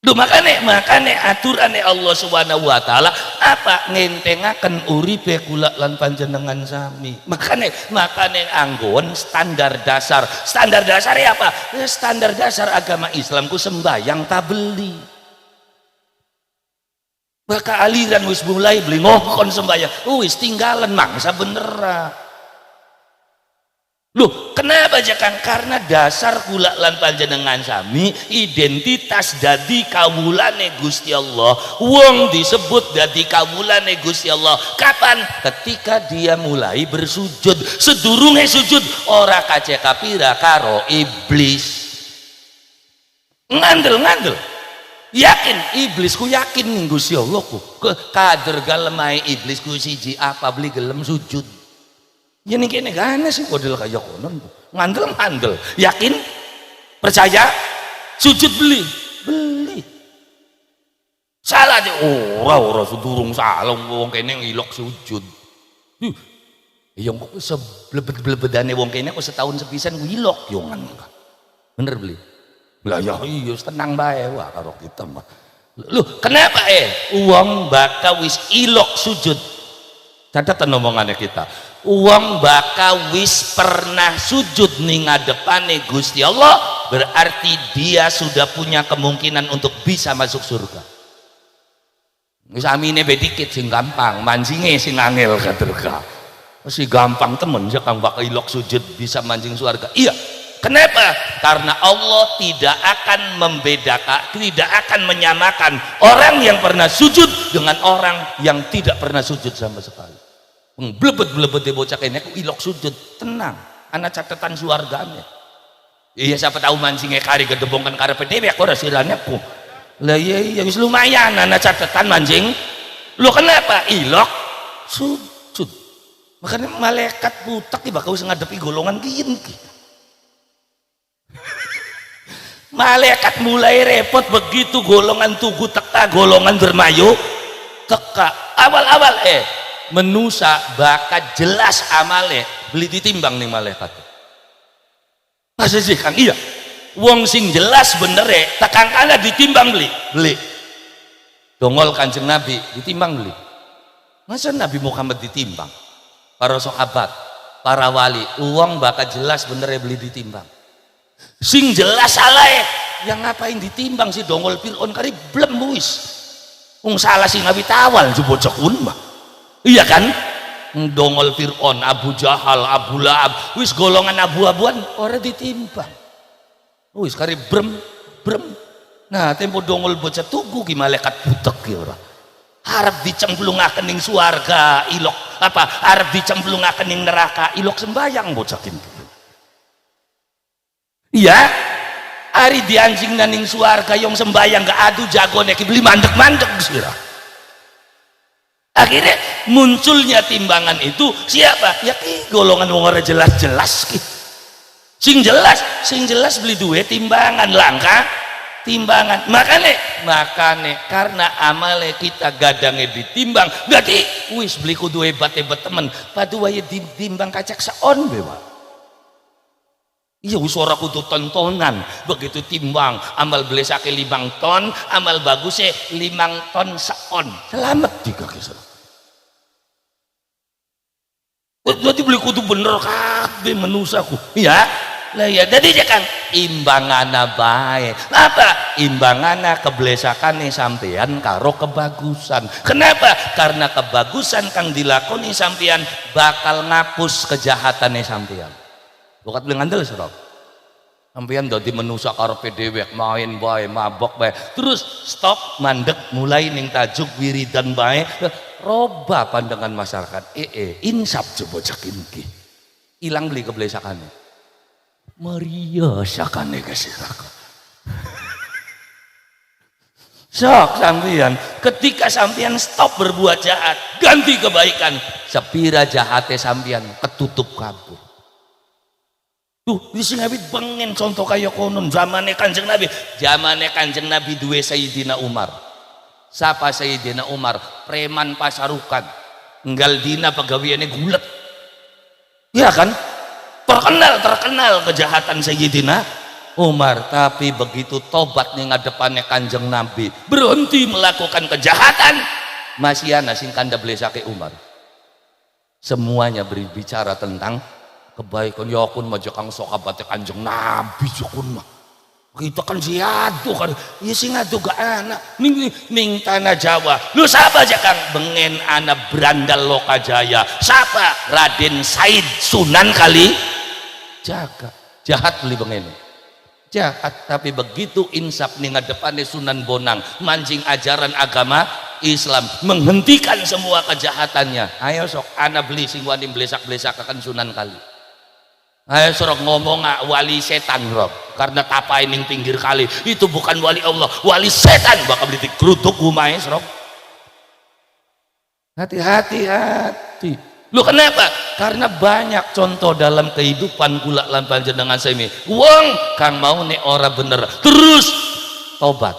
lho makane aturane Allah Subhanahu wa taala apa ngentengaken uripe kula lan panjenengan sami makane anggon standar dasar apa standar dasar agama Islamku sembayang tak beli maka aliran wis mulai beli ngokon sembahyang wis tinggalan mangsa bener Loh, kenapa aja Kang? Karena dasar kula lan panjenengan sami identitas dadi kawulane Gusti Allah. Wong disebut dadi kawulane Gusti Allah kapan? Ketika dia mulai bersujud. Sedurunge sujud ora kace kapira karo iblis. Ngandel yakin iblisku yakin ning Gusti Allah ku kader galemai iblisku siji apa beli gelem sujud. Ya nih kene gana sih model kayak konon ngandel yakin percaya sujud beli salah aja ora sedurung salah wong kene ngilok sujud yang kok seblebet-blebedane wong kene kok setahun sepisan ku ilok yo bener beli lah ya iya tenang bae wah karo kita mah lu kenapa uang baka wis ilok sujud catatan omongannya kita uang baka wis pernah sujud ning ngadepane Gusti Allah berarti dia sudah punya kemungkinan untuk bisa masuk surga. Wis amine be dikit sing gampang, manjinge sing angel kaderka. Si gampang temen ya Kang baka ilok sujud bisa mancing surga. Iya. Kenapa? Karena Allah tidak akan membedakan, tidak akan menyamakan orang yang pernah sujud dengan orang yang tidak pernah sujud sama sekali. Blebet bocah kene aku ilok sujud tenang ana catatan suarganya iya siapa tahu mancingnya kari gedebongkan karepe dhewe aku ora sirane aku lah iya wis lumayan ana catatan mancing lu kenapa ilok sujud makanya malaikat butak bakal wis ngadepi golongan kiyen ki malaikat mulai repot begitu golongan tugu teka golongan bermayu teka awal-awal menusa bakat jelas amale beli ditimbang nih malaikat masa sih Kang iya wong sing jelas bener tekan kana ditimbang beli dongol Kanjeng Nabi ditimbang beli masa Nabi Muhammad ditimbang para sahabat para wali uang bakat jelas bener beli ditimbang sing jelas salah yang ngapain ditimbang si dongol Fir'aun kari blem wis wong salah sing Nabi tawal bocah kun mah iya kan dongol Fir'aun Abu Jahal Abu Lahab wis golongan abu-abuan ora ditimbang wis kari brem nah tempo dongol bocah tugu ki malaikat butek ki ora harap dicemplungaken ning swarga ilok apa harap dicemplungaken ning neraka ilok sembayang bocah kintu iya ari dianjing ning swarga yang sembayang gak adu jagone ki beli mandek-mandek sira akhirnya munculnya timbangan itu siapa ya ki golongan wong ora jelas-jelas ki sing jelas beli duwe timbangan langka timbangan makane karena amale kita gadange ditimbang berarti wis beli kudu hebat-hebat temen padu wae ditimbang kacak saon bewa iya wis ora kudu tontonan begitu timbang amal blesake 5 ton amal bagusnya 5 ton saon selamat tiga kisah berarti beli kudu bener kabeh menusaku ya lah ya jadi dia kan imbangana bae apa imbangana keblesakane sampean karo kebagusan kenapa karena kebagusan kang dilakoni sampean bakal ngapus kejahatane sampean bukat beli ngandel serok sampean dadi menusa karepe dhewe main bae mabok bae terus stop mandek mulai ning tajuk wiridan bae roba pandangan masyarakat insaf coba cekin ki ilang beli keblesakane Maria sakane kesirak sok sampean ketika sampean stop berbuat jahat ganti kebaikan sepira jahate sampean ketutup kabur tuh bisa ngabit pengen contoh kayak konon zamannya Kanjeng Nabi duwe Sayyidina Umar siapa Sayyidina Umar preman pasarukan enggal dina pagawiannya gulet ya kan terkenal kejahatan Sayyidina Umar tapi begitu tobat nih ngadepannya Kanjeng Nabi berhenti melakukan kejahatan masih ana sing kanda blesake Umar semuanya berbicara tentang kebaikan ya kun majakang sahabat Kanjeng Nabi jukun mah kita kan siadu kan ya sing adu gak anak ning tanah Jawa lu siapa aja Kang bengen anak berandal Lokajaya siapa Raden Said Sunan kali jaga. Jahat beli bengene. Jahat, tapi begitu insaf nih ngadepannya Sunan Bonang, mancing ajaran agama Islam, menghentikan semua kejahatannya. Ayo sok ana beli sing wani blesak-blesak akan Sunan kali. Ayo sok ngomong wali setan rob, karena tapai ning pinggir kali itu bukan wali Allah, wali setan, bakal beli keruduk umai sok. Hati-hati. Lu kenapa? Karena banyak contoh dalam kehidupan kula lan panjenengan sami. Wong kang mau nek ora bener, terus tobat.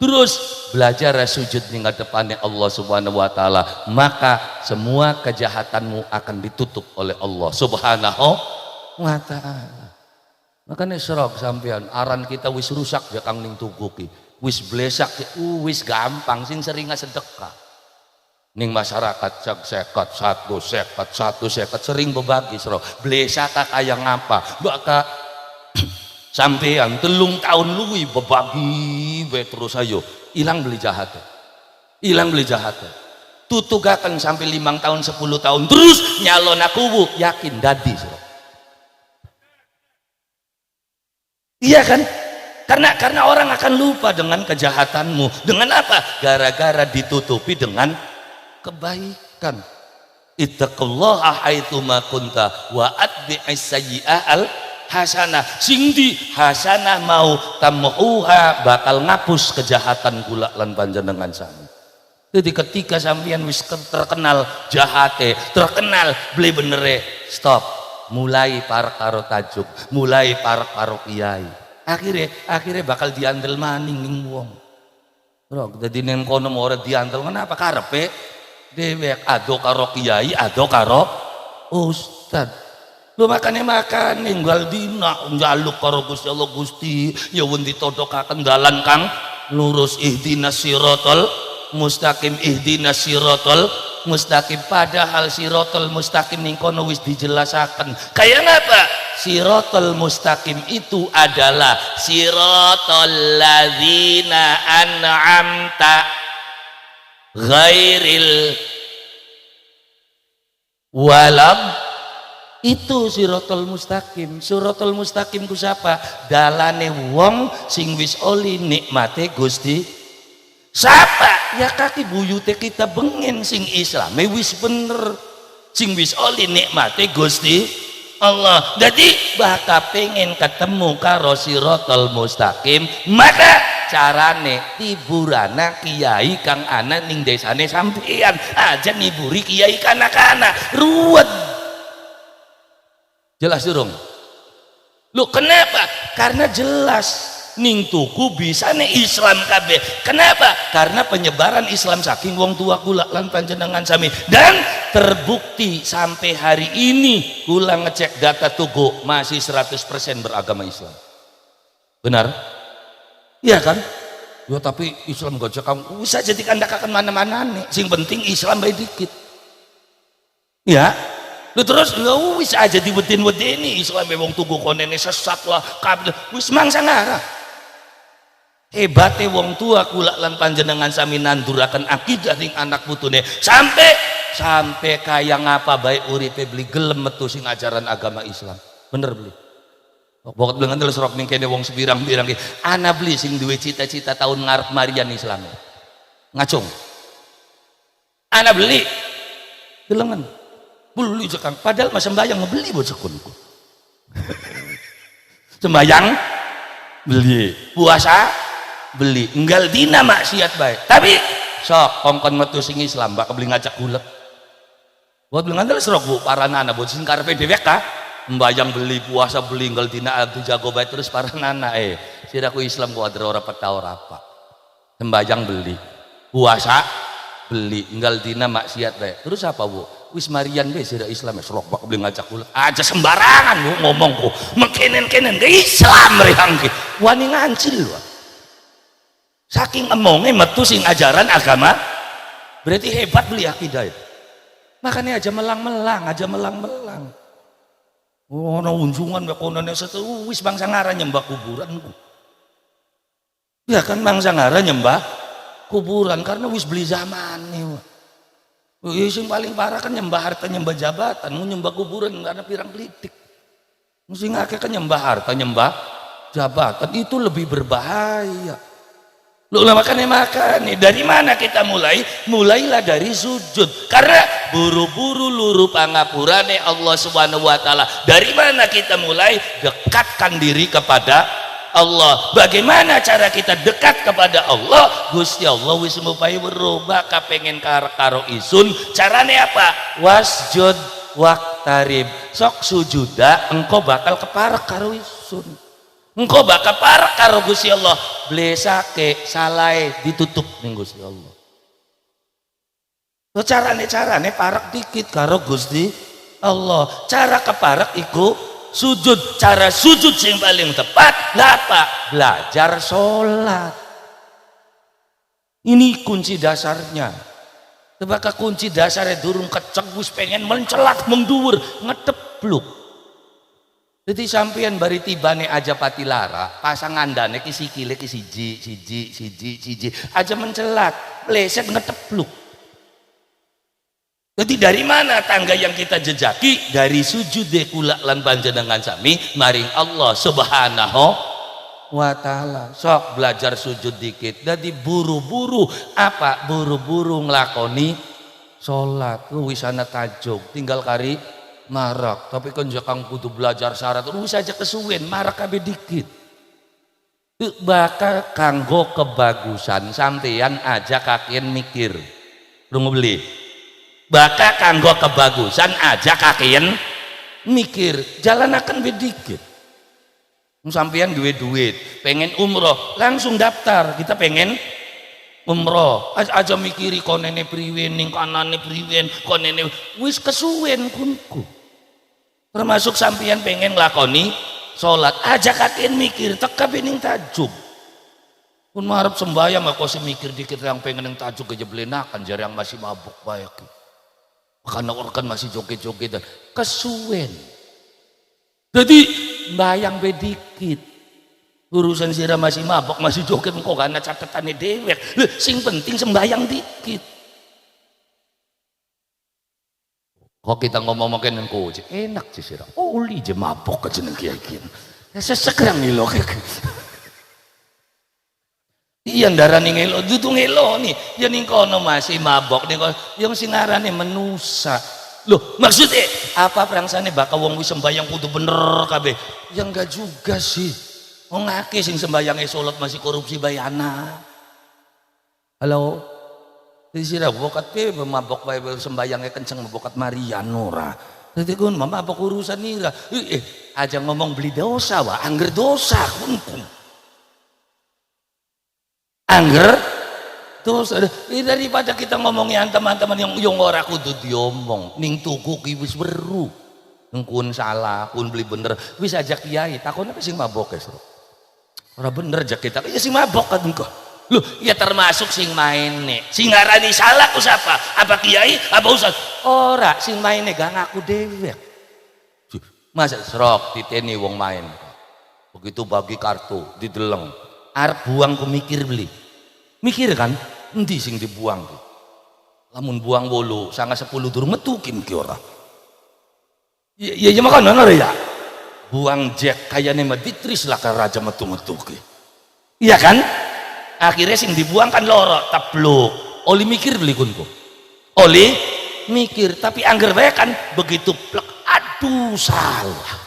Terus belajar sujud ning ngadepannya Allah Subhanahu wa taala, maka semua kejahatanmu akan ditutup oleh Allah Subhanahu wa taala. Makanya serok sampean aran kita wis rusak ya kang ning tugu ki. Wis blesak wis gampang sing sering sedekah. Ning masyarakat satu sekat sering berbagi serok blesaka kayak ngapa baka sampean 3 tahun luwi berbagi terus ayo hilang beli jahat tutugakan sampai 5 tahun 10 tahun terus nyalon aku yakin dadi serok. Iya kan? Karena orang akan lupa dengan kejahatanmu. Dengan apa? Gara-gara ditutupi dengan kebaikan. Ittaqullaha haitsuma kunta wa atbi'is sayyi'ah al hasanah. Sing di hasanah mau tamhuha bakal ngapus kejahatan kula lan panjenengan sami. Jadi ketika sampean wis terkenal jahate, terkenal beli benere, stop. Mulai par karo tajuk, mulai par karo kiai. Akhirnya bakal diandel maning ning wong. Bro, dadi ning kono ora diandel kenapa karepe dewek ado karo kiai, ado karo ustad. Lu makane ninggal dina njaluk karo Gusti Allah, Gusti ya wun ditodokaken dalan kang lurus, ihdinas siratal mustaqim, ihdinas siratal mustaqim. Padahal siratal mustaqim ning kono wis dijelasaken. Kayak apa? Siratal mustaqim itu adalah siratal ladzina an'amta ghairil walad. Itu siratal mustaqim. Siratal mustaqim ku siapa? Dalane wong sing wis oli nikmate Gusti. Siapa? Ya kaki buyute kita bengen sing Islame wis bener, sing wis oli nikmate Gusti Allah. Jadi bakal pengen ketemu karo siratal mustaqim, maka carane tiburana kiai kang ana ning desane sampean aja niburi kiai kana-kana ruwet. Jelas durung? Lu kenapa? Karena jelas ning tuku bisa nih Islam kabeh. Kenapa? Karena penyebaran Islam saking wong tua kula lan panjenengan sami, dan terbukti sampai hari ini kula ngecek data tugu masih 100% beragama Islam. Benar? Iya kan? Ya tapi Islam gojek kamu bisa jadi kandak akan mana-mana nih. Sing penting Islam baik dikit. Ya. Lu terus lu wis aja diwedin-wedeni Islam wong tugu konene sesat lah kabeh wis mangsa ngara. Hebate wong tua kula lan panjenengan sami nanduraken akidah ning anak putune sampai kaya ngapa baik uripe beli gelem metu sing ajaran agama Islam. Bener beli. Pokok bilang terus rok ning kene wong sepirang-pirang ki ana beli sing duwe cita-cita tahun ngarep marian Islam. Ngacung. Ana beli gelengan. Beli sekang padahal mah sembayang ngebeli bocekunku. Sembayang beli, puasa beli, enggal dina maksiat baik. Tapi sok kongkon metu sing Islam bak beli ngajak gulek. Buat beli ngandel serok bu para nana buat sing karepe dhewek ka sembayang beli, puasa beli, enggal dina adu jago baik terus para nana siraku Islam ku adra ora peta ora apa. Sembayang beli, puasa beli, enggal dina maksiat baik. Terus apa bu? Wis marian be sira Islam selok bak beli ngajak gulek aja sembarangan bu ngomongku mengkenen-kenen ke Islam rehang ki wani ngancil lu saking emongnya metu sing ajaran agama berarti hebat beli akidah ya. Makanya aja melang-melang oh ana unjungan kok onone setu wis bangsa ngara nyembah kuburan ku ya kan bangsa ngara nyembah kuburan karena wis beli zaman nih. Yang paling parah kan nyembah harta, nyembah jabatan, mau nyembah kuburan karena pirang politik. Mesti ngake kan nyembah harta, nyembah jabatan, itu lebih berbahaya. Lu makanya dari mana kita mulai? Mulailah dari sujud. Karena buru-buru luru pangapurane Allah Subhanahu wa taala. Dari mana kita mulai? Dekatkan diri kepada Allah. Bagaimana cara kita dekat kepada Allah? Gusti Allah wis mupai berubah kapengen karo isun. Carane apa? Wasjud waqtarib. Sok sujuda engkau bakal keparek karo isun. Engkau bakal parek karo Gusti Allah, blesake salai ditutup ning Gusti Allah. So, carane parek dikit karo Gusti Allah. Cara keparek iku sujud. Cara sujud sing paling tepat apa? Belajar sholat. Ini kunci dasarnya. Tebaka kunci dasarnya durung kecek wis pengen mencelat mengduwur ngetepluk. Jadi sampean bari tibane aja patilara, pasang andane ki sikile ki siji aja mencelat, leset ngetepluk. Jadi dari mana tangga yang kita jejaki? Dari sujud kula lan panjenengan sami maring Allah Subhanahu wa taala. Sok belajar sujud dikit. Jadi buru-buru apa? Buru-buru nglakoni salat. Wis ana tajuk, tinggal kari marak, tapi kan jakang kudu belajar syarat terus aja kesuwen marak kabeh dikit. Bakal kanggo kebagusan sampeyan aja kakien mikir lungo beli bakal kanggo kebagusan aja kakien mikir jalan akan bedikit. Sampeyan duit pengen umroh langsung daftar, kita pengen umroh aja mikiri konene priwen ning kanane priwen konene wis kesuwen kunku. Termasuk sampeyan pengen nglakoni salat aja kakek mikir teka bening tajuk pun marep sembahyang aku sih mikir dikit yang pengen yang tajuk aja belenakan jari yang masih mabuk bayak karena orang masih joget-joget dan kesuwen. Jadi bayang bedikit urusan sira masih mabuk masih joget kok karena catetannya dewek sing penting sembahyang dikit. Kok kita ngomong-ngomongin yang koji enak sih sira uli je mabok aja neng kiai-kiai sesekrang ngelo iya darani ngelo dudu ngelo nih ya ning kono masih mabok ning yang singarane menusa loh maksudnya apa prangsane bakal wong wis sembayang kudu bener kabeh ya enggak juga sih wong akeh sing sembayange salat masih korupsi bayana. Halo di sira bokat pe mabok bae sembayangnya kenceng bokat Marian ora. Dadi kun mabok urusan nira. Aja ngomong beli dosa wa, angger dosa kunku. Angger dosa. Daripada kita ngomongin teman-teman yang ora kudu diomong. Ning tuku ki wis weru. Kun salah, kun beli bener. Wis aja kiai, takone sing mabok es. Ora bener aja kita. Ya sing mabok kan engko. Loh, ya termasuk sing main nih. Sing ngarani salah ku siapa? Apa kiai? Apa ustaz? Ora, sing main nih gak ngaku dewek. Masa serok diteni wong main. Begitu bagi kartu dideleng. Arep buang ku mikir beli. Mikir kan? Endi sing dibuang ku? Lamun buang 8, 9, 10 durung metukin ki ora. Ya makan ora ya. Buang jack kayane meditris lah ka raja metu-metu ki. Iya kan? Akhirnya sing dibuang kan loro tepluk oli mikir beli kunku oli mikir tapi angger bae kan begitu plek aduh salah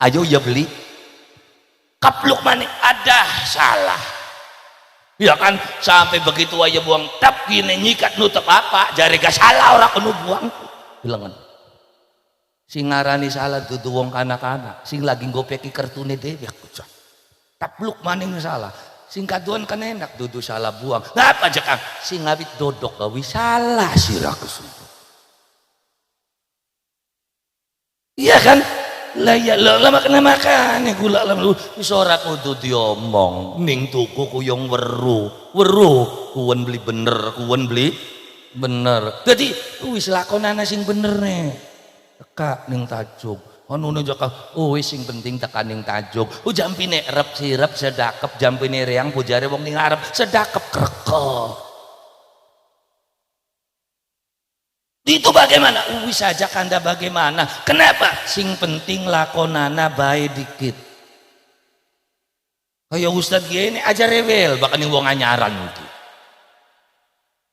ayo ya beli kapluk mana ada salah ya kan sampai begitu aja buang tap gini nyikat nutup apa jari gak salah orang kenu buang bilangan sing ngarani salah dudu wong kanak-kanak sing lagi ngopeki kartune dewek tapluk maning salah sing kaduan kan enak dudu salah buang ngapa aja kang sing ngawit dodok gawi salah sirah kesumpah iya kan lah ya lah makan gula lam lu ora kudu diomong ning tuku kuyong weru kuwen beli bener dadi wis lakonana sing bener nih teka ning tajuk ono jaka wis sing penting tekaning tajuk jampine rep sirep sedakep jampine reang pujare wong ning arep sedakep kreko Itu bagaimana? Wis saja kanda bagaimana? Kenapa? Sing penting lakonana bae dikit. Kayak Ustadz gini aja rewel, bahkan yang wong anyaran itu.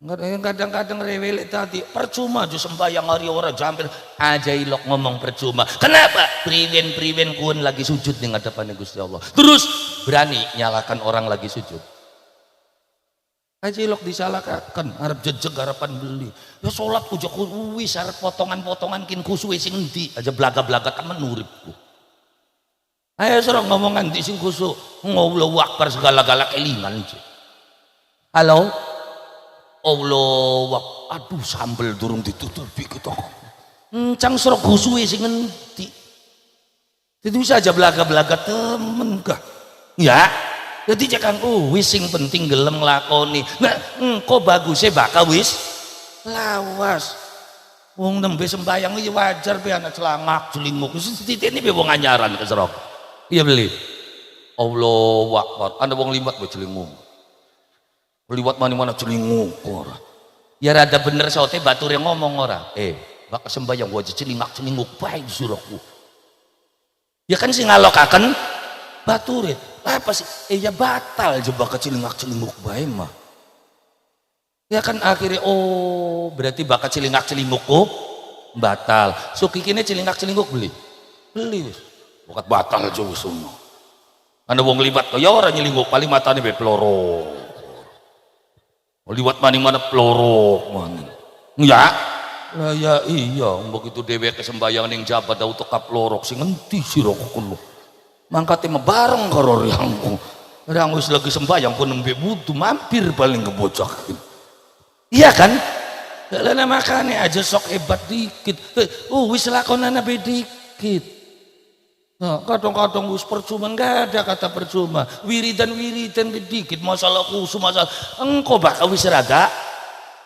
Kadang-kadang rewel tadi percuma aja sembahyang hari orang jampil aja ilok ngomong percuma. Kenapa? Priwen kun lagi sujud di hadapan Gusti Allah. Terus berani nyalakan orang lagi sujud. Aja ilok disalahkan, harap jejeg harapan beli. Ya sholat ku jok wis harap potongan-potongan kin kusuwe sing endi aja blaga-blaga kan menuripku. Ayo serong ngomongan di sing kusuk Allahu Akbar segala-gala kelingan. Halo? Allah, aduh sambel durung ditutupi gitu. Cang serok kusuwe sing endi. Itu saja belaga-belaga temen kah? Ya. Jadi jangan wis sing penting gelem lakoni. Nah, kok bagusnya bakal wis lawas. Wong nembe sembayang iki wajar be anak celangak jelinguk. Titik ini be wong anyaran ke serok. Iya beli. Allahu Akbar. Anda wong limat be jelinguk. Liwat mana-mana celinguk ora. Ya rada bener saote batur yang ngomong ora. Bakal sembayang wajah celingak-celinguk bae disuruhku. Ya kan sing ngalokaken bature. Apa sih? Ya batal coba ke celingak-celinguk bae mah. Ya kan akhirnya berarti bakal celingak-celingukku batal. So kikine celingak-celinguk beli. Beli wis. Bukat batal aja wis semua. Anda wong liwat kaya ora nyelinguk paling matane be peloro. Liwat mana pelorok mana ya lah ya iya begitu dewek kesembayang ning jabat da utek pelorok sing endi sira kulo mangkate bareng karo riangku rang wis lagi sembayang ku nembe wudu mampir paling kebocakin iya kan lha makane aja sok hebat dikit wis lakonana be dikit. Nah, kadang-kadang wis percuma, enggak ada kata percuma. Wiridan dikit masalah khusus masalah engko bakal wis raga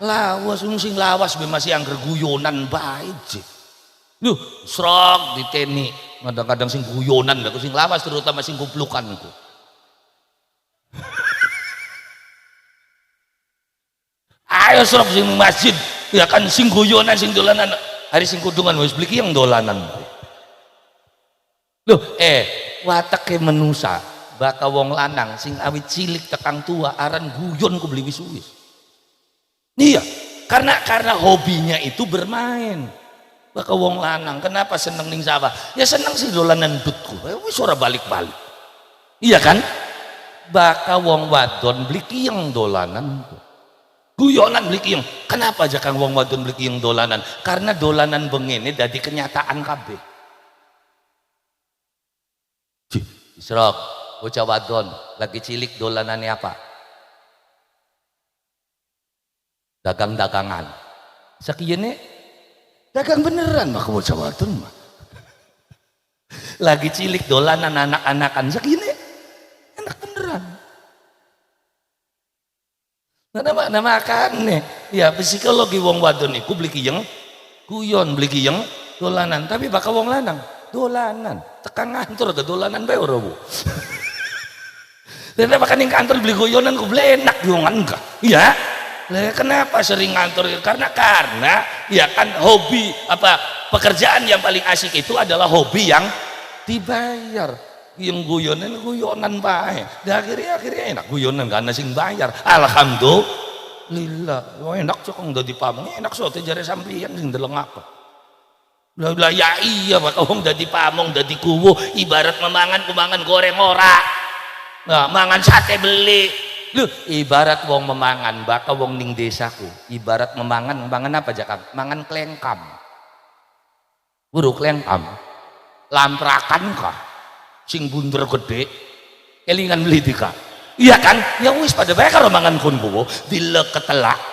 lawas sing lawas be masih angger guyonan bae je. Duh, srok diteni. Kadang-kadang sing guyonan aku sing lawas terutama sing kuplukanku. Ayo srok sing masjid ya kan sing guyonan sing dolanan hari sing kudungan wis beli yang dolanan. Loh, watake menusa baka wong lanang sing awit cilik tekang tua aran guyon ku beli wis-wis. Iya, karena hobinya itu bermain. Baka wong lanang kenapa seneng ning sawah? Ya seneng sih dolanan dutku. Wis ora balik-balik. Iya kan? Baka wong wadon beli kiyeng dolanan. Guyonan beli kiyeng. Kenapa aja kang wong wadon beli kiyeng dolanan? Karena dolanan bengene dadi kenyataan kabeh. Isrok, bocah wadon lagi cilik dolanannya apa? Dagang-dagangan. Sakiyene dagang beneran mah bocah wadon mah. Lagi cilik dolanan anak-anakan sakiyene enak beneran. Nah makane ya psikologi wong wadon iku beli kiyeng guyon beli kiyeng dolanan tapi bakal wong lanang dolanan tekan ngantor ke dolanan bae ora bu. Dan makan ning kantor beli guyonan ku beli enak diongan enggak? Iya. Lah kenapa sering ngantor? Karena ya kan hobi apa pekerjaan yang paling asik itu adalah hobi yang dibayar. Yang guyonan bae. Dan akhirnya enak guyonan karena sing bayar. Alhamdulillah. Enak cok dadi pamong enak sote jare sampeyan sing deleng apa. Lah ya iya maka wong dadi pamong dadi kuwu ibarat memangan goreng ora. Nah, mangan sate beli. Lho, ibarat wong memangan baka wong ning desaku. Ibarat memangan apa jakang? Mangan klengkam. Buru klengkam. Lamprakan kah? Sing bunder gede. Kelingan beli dika. Iya kan? Ya wis pada bae karo mangan kun kuwu dilek ketelak.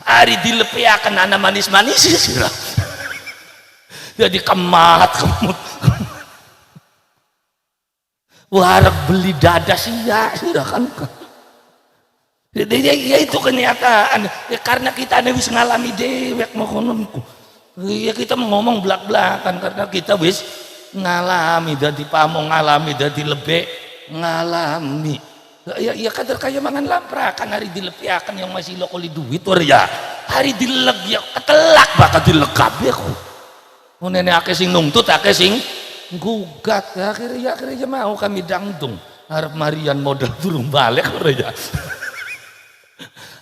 Ari dilepi akan anak manis-manis sih jadi kemut warak beli dada sih ya sudah kan ya itu kenyataan ya karena kita wis ngalami dewek makononku ya kita ngomong belak-belakan karena kita wis ngalami dadi pamong ngalami dadi lebih ngalami Ya kader kaya mangan lamprakan hari dilepiakan yang masih lokoli duit or ya. Hari dileg ya ketelak bakal dilegap ya kok. Oh nenek ake sing nuntut ake sing gugat ya akhirnya mau kami dangdung harap marian modal turun balik or ya.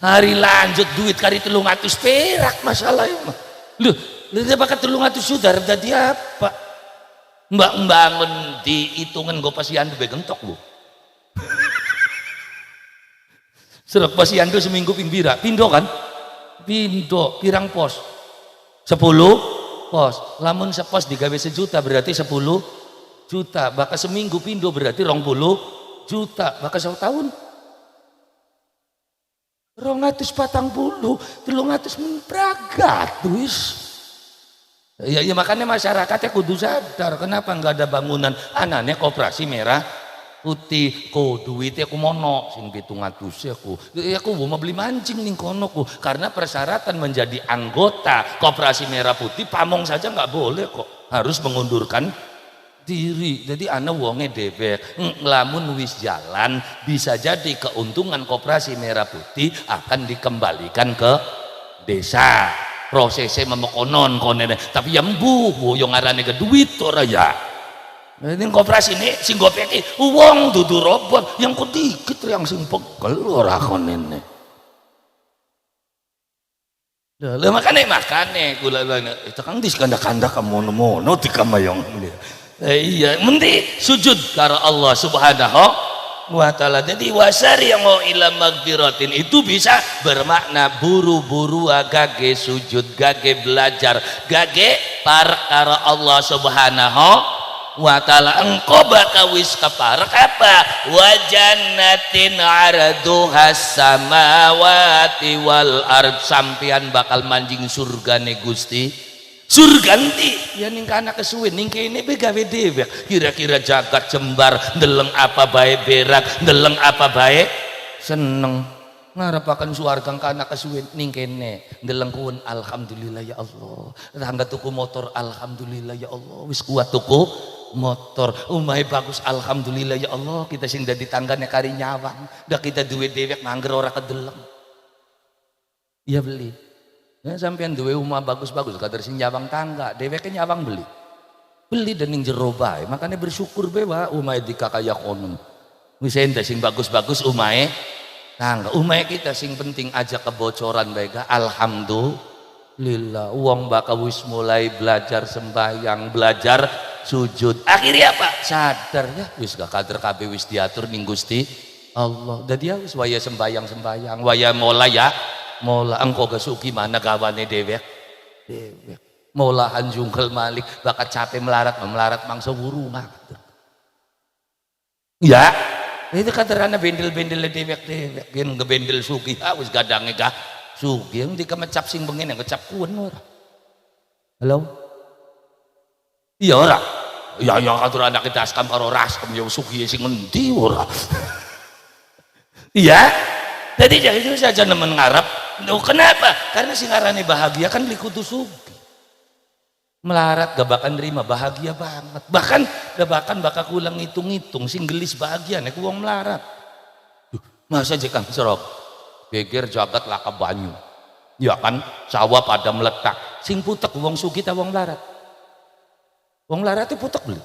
Hari lanjut duit kari 300 perak masalahnya mah. Loh, dia bakal 300 sudah jadi apa? Mbak bangun dihitungan gue pasian begang tok lu. Serap pasian tuh seminggu pimbira, pindo kan? Pindo, pirang pos. 10 pos. Lamun sepos digawe 1 juta berarti 10 juta. Bakal seminggu pindo berarti 20 juta. Bakal 1 tahun 240, 300 menbragat wis. Ya makanya masyarakatnya kudu sadar kenapa nggak ada bangunan anaknya koperasi merah putih ko duitnya ku mono sing 700 ya ku mau beli mancing ning kono ku karena persyaratan menjadi anggota koperasi merah putih pamong saja nggak boleh kok harus mengundurkan diri. Jadi anak wonge dewek ngelamun wis jalan bisa jadi keuntungan koperasi merah putih akan dikembalikan ke desa. Prosesnya memekonon konene tapi yang buh yang ngarane ke duit ora ya. Ini koperasi ini sing gopek uang dudu robot yang kok dikit yang sing pegel ora konene. Lah makane kula itu kan diskanda-kanda kamono-mono dikamayong. Iya, menti sujud karo Allah Subhanahu wa ta'ala. Jadi wasari yang mau ila magfiratin itu bisa bermakna buru-buru gage sujud, gage belajar, gage parek karo Allah Subhanahu wa ta'ala. Engkau bakal wis keparek apa? Wa jannatin arduhas samawati wal ard. Sampian bakal manjing surgane Gusti surganti ya ning kana kesuwen ning kene begawe dewek kira-kira jagat jembar ndeleng apa bae berak ndeleng apa bae seneng ngarepaken suwarga kana kesuwen ning kene ndeleng kuwen alhamdulillah ya Allah tangga tuku motor alhamdulillah ya Allah wis kuat tuku motor umahe bagus alhamdulillah ya Allah kita sing dadi tanggane kari nyawang dah kita duwe dewek mangger ora kedeleng ya beli. Ya, sampean duwe rumah bagus-bagus kader sing nyawang tangga dheweke nyawang beli dan ning jero bae makanya bersyukur bae wa umahe dikakaya kono wis ente sing bagus-bagus umahe tangga umahe kita sing penting aja kebocoran bae alhamdulillah uang bakal wis mulai belajar sembahyang belajar sujud akhirnya apa sadar ya wis gak kader kabeh wis diatur ning Gusti Allah dadi ya wis waya sembahyang waya mulai ya mola engkau gasuki mana gawane dewek molahan jungkel malik bakat capek melarat mangsa burung ya itu katerana bendel-bendel dewek gen ngebendel suki wis gadange gak suki yang dikemecap sing bengen yang kecap kuwen ora halo iya ora ya katur anak kita askam karo raskem ya suki sing ngendi ora iya jadi itu saja nemen ngarep. Kenapa? Karena sing ngarane bahagia kan beli kudu sugi. Melarat gak bakal nerima bahagia banget. Bahkan gak bakal kulang ngitung-ngitung sing gelis bahagia nek wong melarat. Masa jekang serok. Geger jagat laka banyu. Ya kan sawah pada meletak. Sing putek wong sugi ta wong melarat. Wong melarat itu putek beli.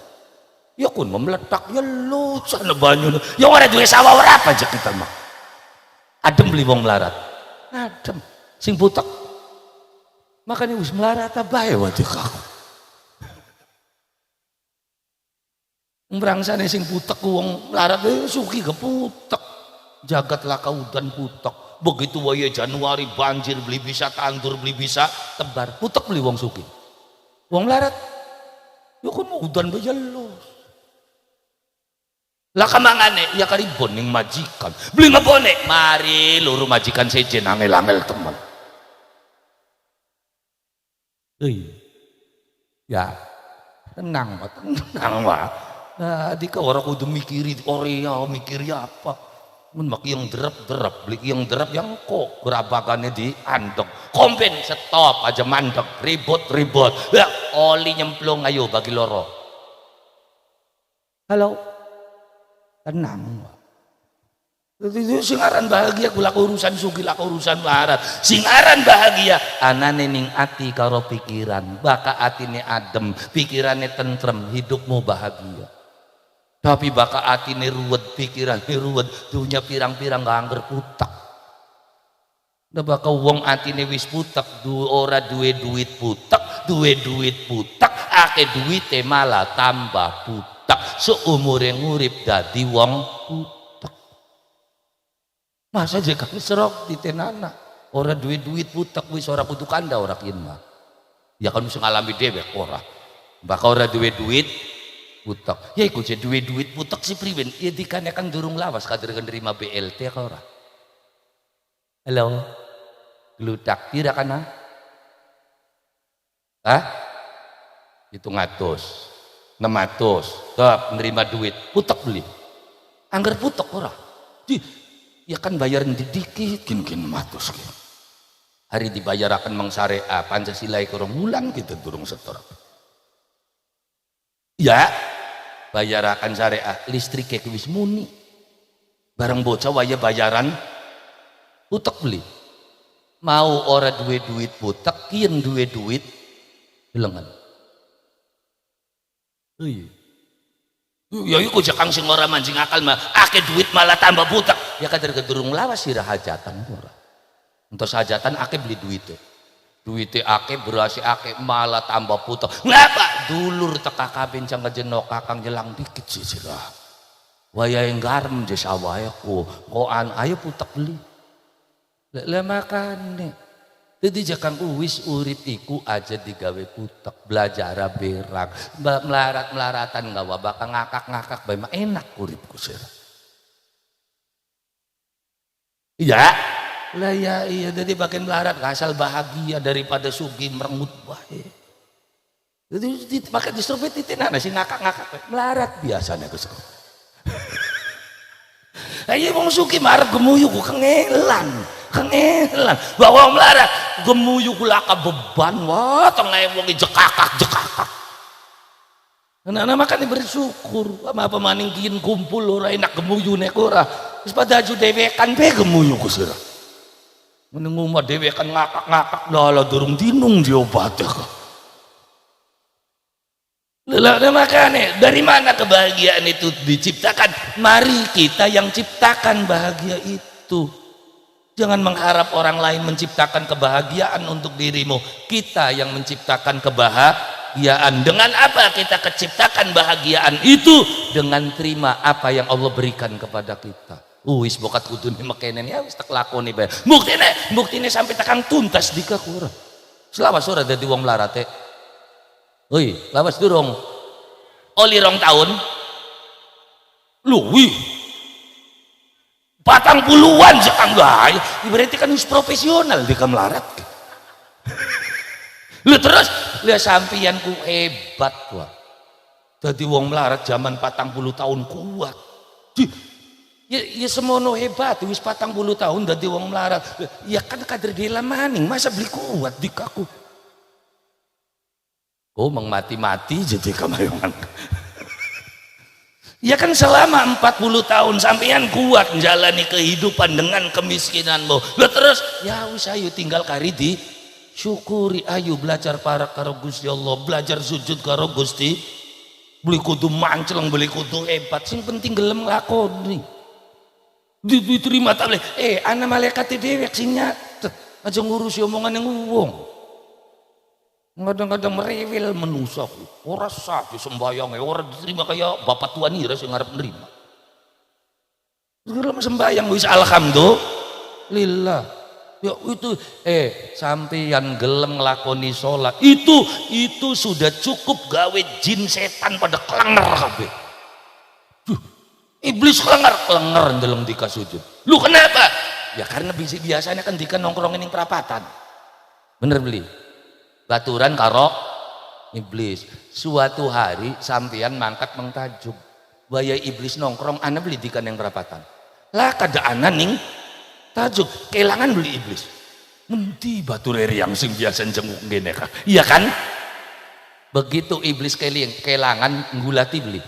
Ya kun meletak ya lo sana banyu. Ya ora duwe sawah ora apa aja kita mah. Adem beli wong melarat. Adem sing putek makanya wis melarat bae wae aku mbrangsane sing putek wong melarat suki keputek jagat laka udan putek begitu waya Januari banjir beli bisa tandur beli bisa tebar putek beli wong suki wong melarat ya kan udan bae jelos lah kamangane ya karibon ning majikan beli ngepone mari luru majikan sejen angel-angel teman ya tenang pak nah dika ora kudu mikiri Korea mikiri apa mun mak yang derep beli yang derep yang kok gerabakane di andok kompen stop aja mandek ribut ya oli nyemplung ayo bagi loro halo tenang Itu singaran bahagia kula urusan sugih lak urusan barat. Singaran bahagia anane ning ati karo pikiran, baka atine adem, pikirane tentrem, hidupmu bahagia. Tapi baka atine ruwet, pikirane ruwet, dunya pirang-pirang gak angger putak. Da baka wong atine wis putak, ora duwe duit putak, duwe duit putak, ake duwite malah tambah putak. Seumure ngurip dadi wong putak. Masa aja kami serok di tenana orang duit putak wis ora kudu kanda ora kian mah ya kan bisa ngalami dewek ora bakal ora duit putak ya iku je duit putak si priben ya dikanekan durung lawas kader nerima BLT ka ora halo gludak tira kana itu 600 tak nerima duit putak beli anggar putak ora ya kan bayaran dikit kin matus gitu. Hari dibayar akan mengsyariah Pancasila kurang bulan gitu durung setor. Ya bayar akan syariah listrik kayak wis muni. Barang bocah waya bayaran putek beli. Mau ora duit putek kian duit bilangan. Iya. Ya iku jakang sing ora mancing akal mah akeh duit malah tambah butak ya kader gedurung lawas sirah hajatan ora entos hajatan akeh beli duite akeh berasi akeh malah tambah butak ngapa dulur teka kabin cang jenok kakang jelang dikit sih sirah wayahe garem je sawahe koan ayo putak beli le makane jadi jakang wis urip iku aja digawe putek belajar berang melaratan gawa bakal ngakak bae mah enak uripku sir iya lah ya iya jadi bagian melarat asal bahagia daripada sugih merengut bae jadi pakai distrobet titinana si ngakak melarat biasanya ke sekolah ayo wong sugih marep gemuyu ku kengelan bawa melarat gemuyu kula beban wah tengah wong jekakak anak-anak makan bersyukur apa maning kian kumpul ora enak gemuyu nek ora wis pada aju dewekan pe gemuyu ku sira meneng omah dewekan ngakak lala durung dinung diobate kok lelah makanya dari mana kebahagiaan itu diciptakan mari kita yang ciptakan bahagia itu. Jangan mengharap orang lain menciptakan kebahagiaan untuk dirimu. Kita yang menciptakan kebahagiaan. Dengan apa kita keciptakan bahagiaan itu? Dengan terima apa yang Allah berikan kepada kita. Wis bokat kudune mekenen ya wis tak lakoni bae. Buktine sampai tekan tuntas dikakura. Selawas ora dadi wong mlarate. Hoi, lawas durung. Oli rong tahun. Luwi. 40-an sekang gaya berarti kan harus profesional di kamlarat lu terus lihat sampian ku hebat gua jadi wong melarat zaman 40 tahun kuat ya semono hebat wis 40 tahun jadi wong melarat ya kan kader dela maning masa beli kuat di kaku mati jadi kamayangan ya kan selama 40 tahun sampean kuat menjalani kehidupan dengan kemiskinanmu. Lah terus ya wis ayo tinggal kari di syukuri ayo belajar para karo Gusti Allah, belajar sujud karo Gusti. Beli kudu manceleng, beli kudu hebat, sing penting gelem nglakoni. Diterima tak boleh. Ana malaikat dewek sing nyatet, aja ngurusi omongan yang wong. Kadang-kadang merewel menusa ora sah sembayang ora diterima kayak bapak tua nira sing ngarep nerima dalam sembayang wis alhamdulillah ya itu sampeyan gelem nglakoni salat itu sudah cukup gawe jin setan pada klenger kabeh iblis klenger ndeleng dika sujud lu kenapa ya karena biasanya kan dika nongkrongin ning perapatan bener beli baturan karo iblis suatu hari sampean mangkat mengtajuk baya iblis nongkrong ana beli dikan yang perapatan lah kada ana ning tajuk kelangan beli iblis ngendi batur yang sing biasa jenguk ngene ka iya kan begitu iblis kelangan nggulati beli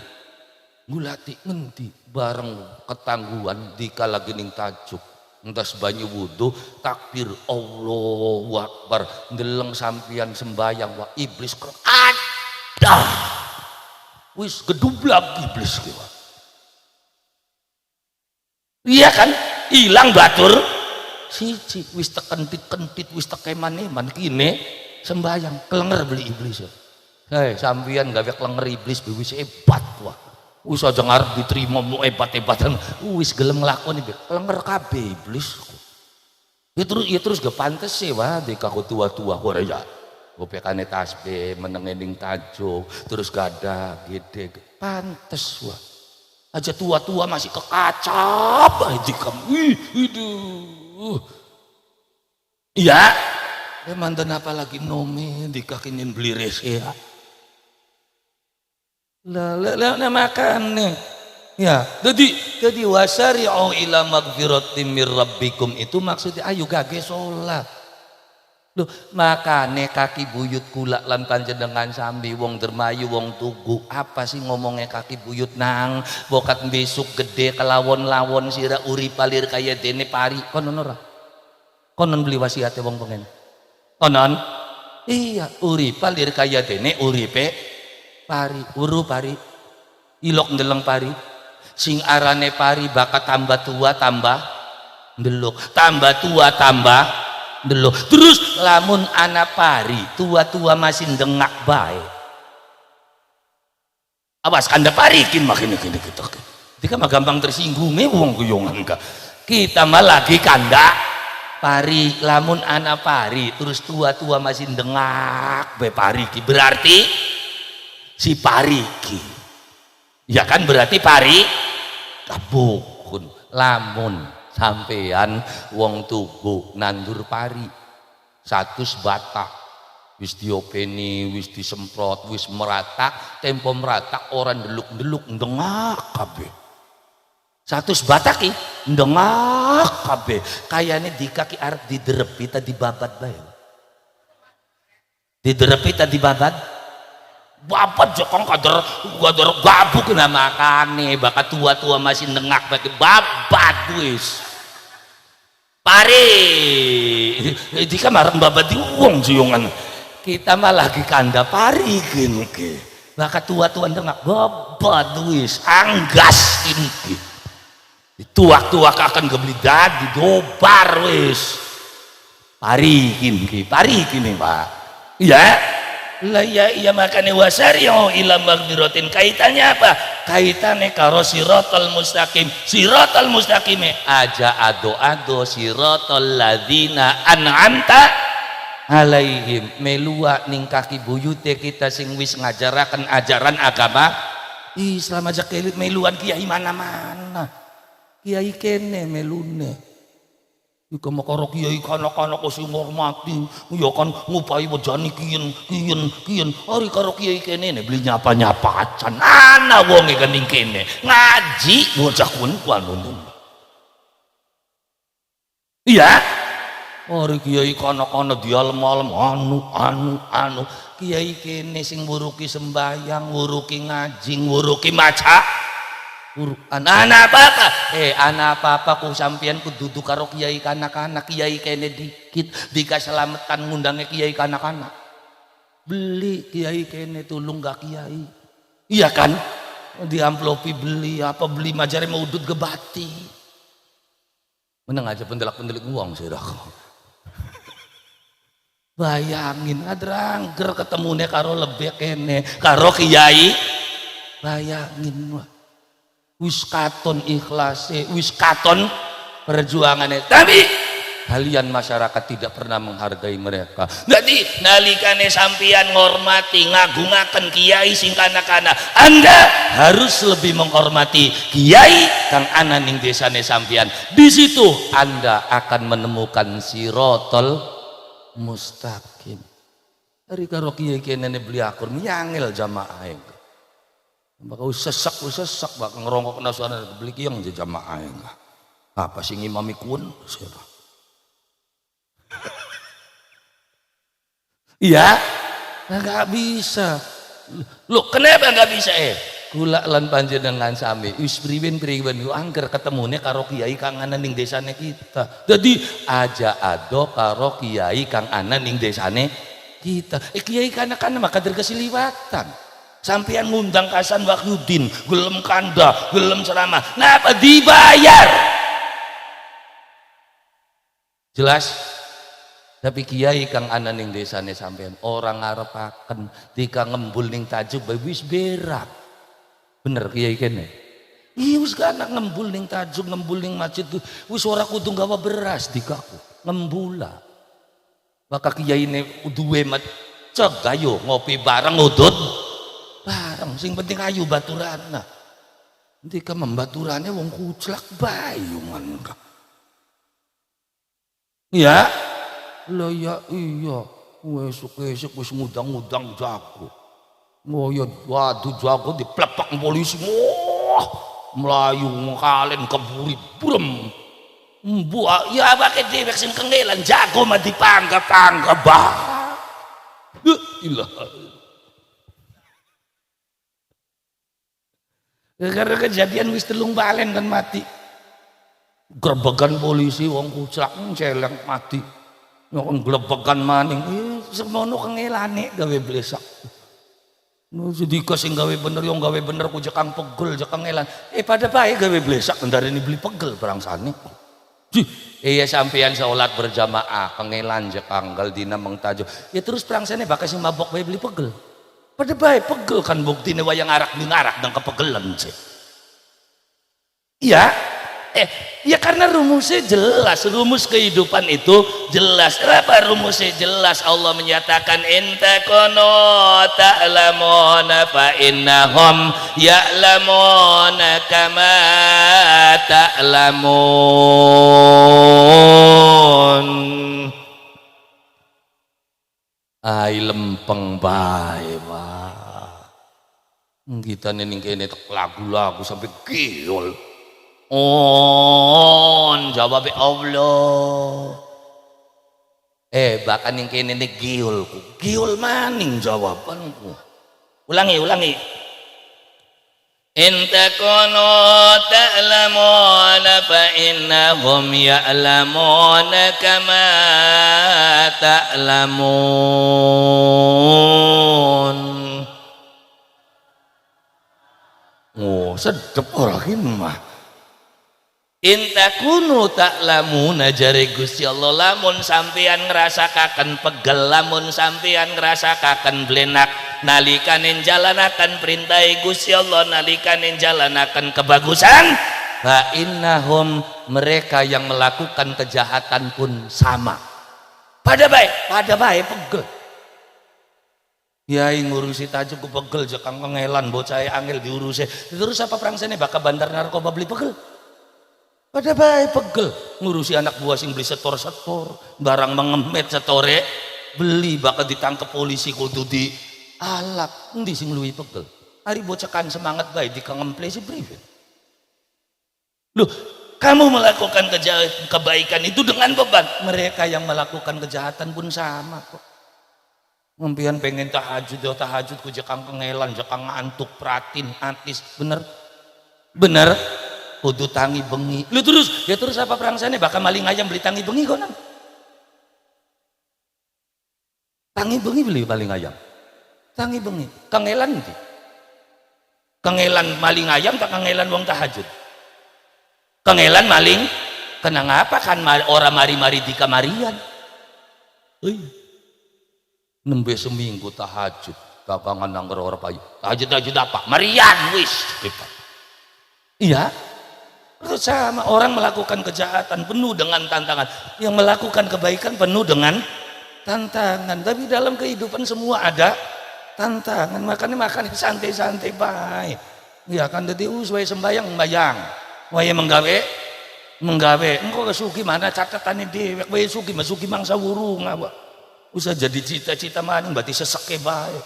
Gulati ngendi bareng ketangguhan di kala gening tajuk entas banyu wudu takbir Allahu Akbar ndeleng sampian sembayang wah iblis ada wis gedublag iblis ki wah. Iya kan hilang batur siji wis tekentit-kentit wis tekeman-eman kine sembayang kelenger beli iblis ya. Hei sampian gawe kelenger iblis wis hebat wah. Wis aja ngarep diterima mu hebat-hebatan wis gelem nglakoni kelenger kabeh iblis. Ya terus gak pantes sih wah dikaku tua-tua ora ya. Gopekane tasbih menengening tajuk terus gada gede pantes wah. Aja tua-tua masih kekacap aja kamu. Hiduh. Iya. Mantan apa lagi nome dikakinin beli rese ya. Lah makan ya. Jadi wasari'u ila magfiratin mir rabbikum itu maksudnya ayo gage salat. Loh, makane kaki buyut kula lan panjenengan sambi wong dermayu wong tugu apa sih ngomongnya kaki buyut nang bokat besok gede kelawon-lawon sira uri palir kaya dene pari konon ora konon beli wasiate wong pengen konon iya uri palir kaya dene uripe pari uru pari ilok ndeleng pari sing arane pari bakat tambah tua tambah ndelok tambah tua tambah delok terus lamun anak pari tua-tua masih dengak bae awas kanda parikin makin gini kita jika mah gampang tersinggung wong kuyongan kita mah lagi kanda pari lamun anak pari terus tua-tua masih dengak bae pariki berarti si pariki ya kan berarti pari kabukun lamun sampean wong tugu nandur pari 100 batak wis diopeni wis disemprot wis merata tempo merata orang deluk-deluk ndengak kabeh 100 batak ki ndengak kabeh kayane di kaki arep diderepi tadi babat bae diderepi tadi babat babat jokong kader gabuk na makane bakat tua-tua masih ndengak bae babat wis pari jika marang babat di uang juyongan kita malah lagi kanda pari gini bakat tua-tua dengak babat wis anggas ini tuak-tuak akan gebeli dadi dobar wis pari gini pak iya lah iya makanya wasari'u ila magfiratin kaitannya apa kaitannya karo siratal mustaqim aja ado siratal ladzina an'amta alaihim melua ning kaki buyute kita sing wis ngajaraken ajaran agama Islam aja kelit meluan kiai mana-mana kiai kene melune Ika makara kiai kanak-kanak sing ngormati ya kan ngupahi wejane kiyen ari karo kiai kene beli nyapa-nyapa acan ana wonge kening kene ngaji bocah kun iya ari kiai kanak-kanak dialem-alem anu kiai kene sing wuruki sembayang wuruki ngaji wuruki maca anak apa ku sampean ku duduk karo kiai kanak-kanak kiai kene dikit dikaselamatan ngundangnya kiai kanak-kanak beli kiai kene tulung gak kiai iya kan di amplopi beli majare maudut gebati meneng aja pendelak-pendelik uang sirah bayangin adrangger ketemune karo lebek kene karo kiai bayangin wah wis katon ikhlase wis katon perjuangannya tapi kalian masyarakat tidak pernah menghargai mereka jadi nalikane sampian ngormati ngagungaken kiai sing kana-kana Anda harus lebih menghormati kiai kang ana ning desane sampian di situ Anda akan menemukan siratal mustaqim dari karo kiai kene beli akur nyangel jamaah bakal sesak bakal ngerongkok kena suara beli yang jamaah apa sih ngimami kun iya nggak bisa lo kenapa nggak bisa kula lan panjenengan sami wis priwen-priwen yo angger ketemune karo kiai kang ana ning desane kita. Dadi aja ado karo kiai kang ana ning desane kita. Kiai kana maka kader kesiliwatan. Sampeyan ngundang Kasan Wahyudin, gelem kanda, gelem ceramah. Napa dibayar? Jelas. Tapi kiai kang ana ning desane sampean orang ngarepaken tika ngembul ning tajuk wis berak. Bener kiai kene. Iya wis kana ngembul ning tajuk, ngembul ning masjid wis ora kudu gawa beras dikaku. Ngembula. Maka kiai ne duwe ceg ayo ngopi bareng udut. Bareng sing penting ayu baturana. Tika membaturane wong kuclak bayungan. Ya. Lah ya iya, esuk-esuk wis ngudang-ngudang jago. Ngoyo waduh jago diplepek polisi. Wah, melayu ngkalen keburi burem. Mbok ya awake dhewe sing kengelan jago mah dipangga-pangga bah. Ilah. Karena kejadian wis telung balen kan mati. Gerbegan polisi wong kuclak celeng mati. Nyokon glebegan maning, semono kengelane gawe blesak. No sedika sing gawe bener yo gawe bener ku jekang pegel jekang ngelan. Pada bae gawe blesak ndarani beli pegel barangsane. Iya sampeyan salat berjamaah kengelan jekang gal dina mengtajo. Ya terus barangsane bakal sing mabok bae beli pegel. Pada bae pegel kan buktine wayang arak ning arak dan kepegelan sih. Iya. Ya karena rumusnya jelas, rumus kehidupan itu jelas. Apa rumusnya jelas? Allah menyatakan intakono ta'lamuna fa innahum ya'lamuna kama ta'lamun. Ai lempeng bae wae. Kita ning kene lagu-lagu sampai giol. Jawab Allah. Bahkan yang kene ini giulku. Giul maning jawabanku. Ulangi. In takunu ta'lamuna fa innahum ya'lamuna kama ta'lamun. Oh, sedep orang ini mah. Intakunu ta'lamuna jare Gusti Allah lamun sampeyan ngrasakaken pegel, lamun sampeyan ngrasakaken blenak nalikanen jalanaken perintah Gusti Allah, nalikanen jalanaken kebagusan, fa innahum mereka yang melakukan kejahatan pun sama. Pada baik pegel. Yai ngurusi tajuk ku pegel jekang kengelan bocah angel diurusi. Terus apa prangsane bakal bandar narkoba beli pegel? Pada baik pegel ngurusi anak buah sing beli setor barang mengemet setore beli bakal ditangkap polisi kudu di alak endi sing luwih pegel hari bocah kan semangat baik dikangemple si privet. Loh kamu melakukan kebaikan itu dengan beban, mereka yang melakukan kejahatan pun sama kok. Ngempian pengen tahajud ku jekang kengelan jekang ngantuk pratin atis bener kudu tangi bengi. Lu terus apa prangsane bakal maling ayam beli tangi bengi konan. Tangi bengi beli maling ayam. Tangi bengi. Kangelan iki. Kangelan maling ayam tak kangelan wong tahajud. Kangelan maling kenang apa kan orang mari-mari di kamarian. Nembe seminggu tahajud kakangan nangger ora payu. Tahajud apa? Marian wis. Iya. Sama orang melakukan kejahatan penuh dengan tantangan, yang melakukan kebaikan penuh dengan tantangan. Tapi dalam kehidupan semua ada tantangan, makanya makan santai-santai baik. Ya kan jadi usway sembayang wae menggawe engko kesuki mana catatannya dewek wae suki masuki mangsa wurung apa usah jadi cita-cita maning berarti seseke bae.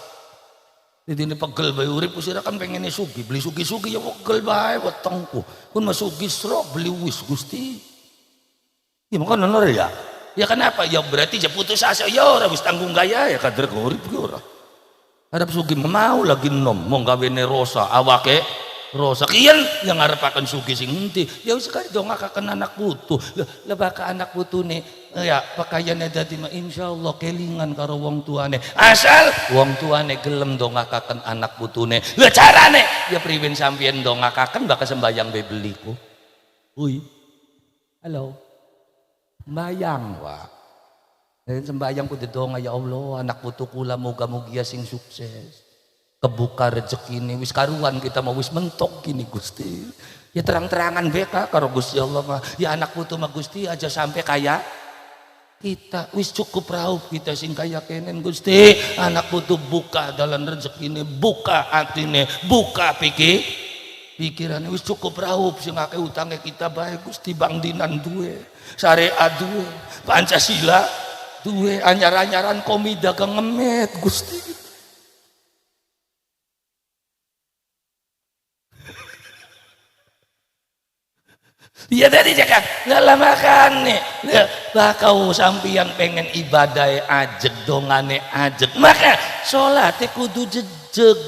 Jadi ini pegel bae urip usira kan pengen sugi beli sugi ya pegel bae wetengku pun masuki srok beli wis Gusti ya makanya bener ya kenapa ya berarti ya putus asa ya ora wis tanggung gaya ya kader urip ki ora Harap sugi mau lagi nom mau gawene rosa awake rosa kian yang ngarepaken sugi sing endi ya wis kaya dongakaken anak putu lah baka anak putune ya pakaiannya dadi insyaallah kelingan karo wong tuane asal wong tuane gelem dongakaken anak putune lha carane ya priwen sampeyan dongakaken baka sembayang bebeliku ui halo sembayang wah sembayang ku dedonga ya Allah anak putu kula muga-mugia sing sukses kebuka rezeki ini wis karuan kita mau wis mentok gini Gusti ya terang-terangan beka karo Gusti Allah mah ya anak putu mah Gusti aja sampai kaya kita wis cukup raup kita sing kaya kenen Gusti anak putu buka dalam rezeki ini buka atine buka pikirannya wis cukup raup sing akeh utangnya kita baik Gusti Bang Dinan duwe syariat duwe Pancasila duwe anyar-anyaran komida kang ngemet Gusti iya tadi cakap nggak lah makan nih bakau sampian pengen ibadah ajeg dongane ajeg maka sholatnya kudu jejeg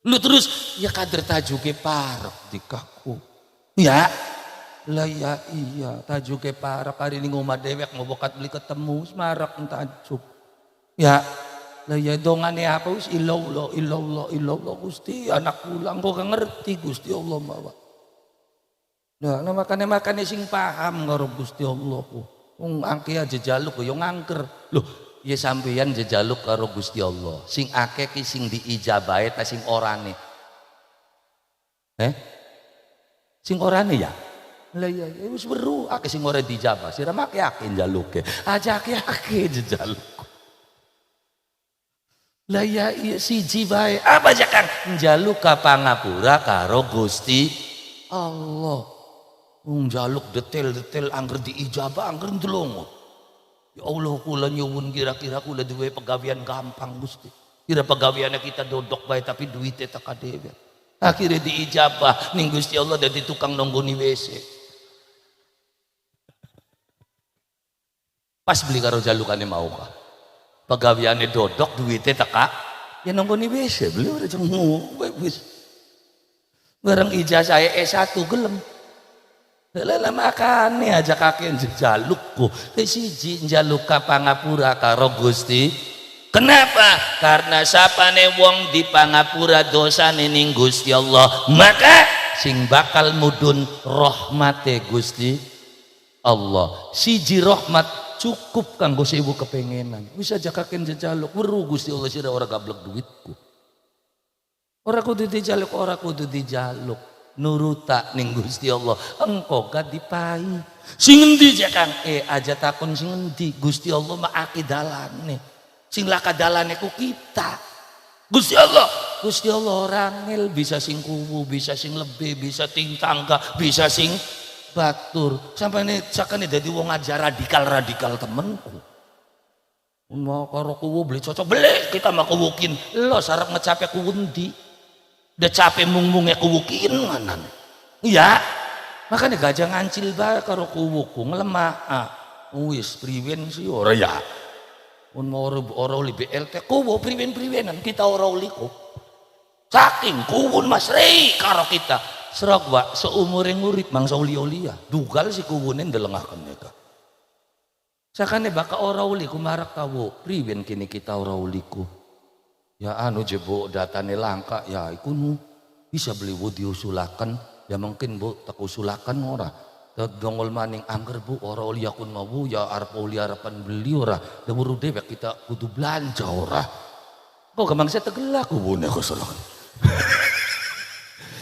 lu terus ya kader tajuke parek di kaku ya lah ya iya tajuke parek hari ini ngomah dewek mau bokat beli ketemu semarak tajuk ya lah ya dongane apa wis illallah Gusti anak pulang kok gak ngerti Gusti Allah bawa nah makanya sing paham karo Gusti Allah ku wong angke aja jaluk yo ngangker lho ya sampeyan jejaluk karo Gusti Allah sing akeh ki sing diijabahe ta sing orane sing orane ya lah ya wis weru akeh sing ora dijabah sira make akeh njaluke aja akeh jejaluk lah ya siji bae apa aja Kang njaluk ka pangapura karo Gusti Allah njaluk detail-detail angger diijabah angger ndelongo ya Allah kula nyuwun kira-kira kula duwe pegawean gampang Gusti kira pegaweane kita dodok bae tapi duite tak kadewe akhirnya diijabah ning Gusti Allah dadi tukang nonggoni WC pas beli karo jalukane mau ka pegaweane dodok duite tak ya nonggoni WC beli ora jeng wis bareng ijazah S1 gelem lha makane aja kakek njalukku siji njaluk ka pangapura karo Gusti kenapa karena sapane wong di pangapura dosane ning Gusti Allah maka sing bakal mudun rahmate Gusti Allah siji rahmat cukup kanggo sewu kepengenan wis aja kakek njaluk weru Gusti Allah sira ora gablek duitku ora kudu dijaluk nuruta ning Gusti Allah engkau gak dipai sing endi cek Kang aja takon sing endi Gusti Allah mah akidalane sing lakadalane ku kita Gusti Allah orangel bisa sing kuwu bisa sing lebih bisa ting tangga bisa sing batur sampai sakane dadi wong aja radikal temenku mau karo kuwu beli cocok beli kita mah kuwukin lo sarap ngecape kuwu endi udah capek mung-mungnya kuwukin manan iya makanya gajah ngancil bae karo kuwuku ngelemah wis priwen sih ora ya mun mau ora li BLT kuwu priwen-priwenan kita ora liku saking kuwun Mas Rei karo kita serok wa seumure ngurip mangsa ulia dugal si kuwune ndelengaken eka sakane baka ora uli kumarak kawu priwen kini kita ora uliku ya jebo datane langka ya iku nu bisa beli bu diusulakan ya mungkin bu tak usulakan ora dongol maning angger bu ora uli akun mau bu ya arep uli arepan beli ora da buru dewek kita kudu belanja ora kok gampang saya tegelak kubune kosolon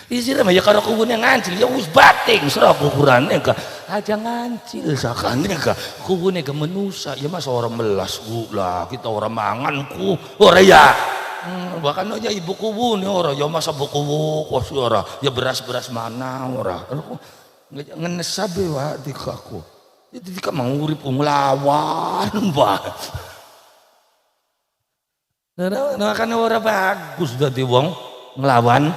isira mah ya karo kubune ngancil ya wis bating serap ukurane ka aja ngancil sakane ka kubune ge menusa ya mas ora melas bu lah kita ora mangan ku ora ya bahkan aja ibu kubu nih orang ya masa buku kos orang ya beras mana orang ngenesabe wa di kaku jadi dika mangurip nglawan bah nah kan orang bagus dadi wong nglawan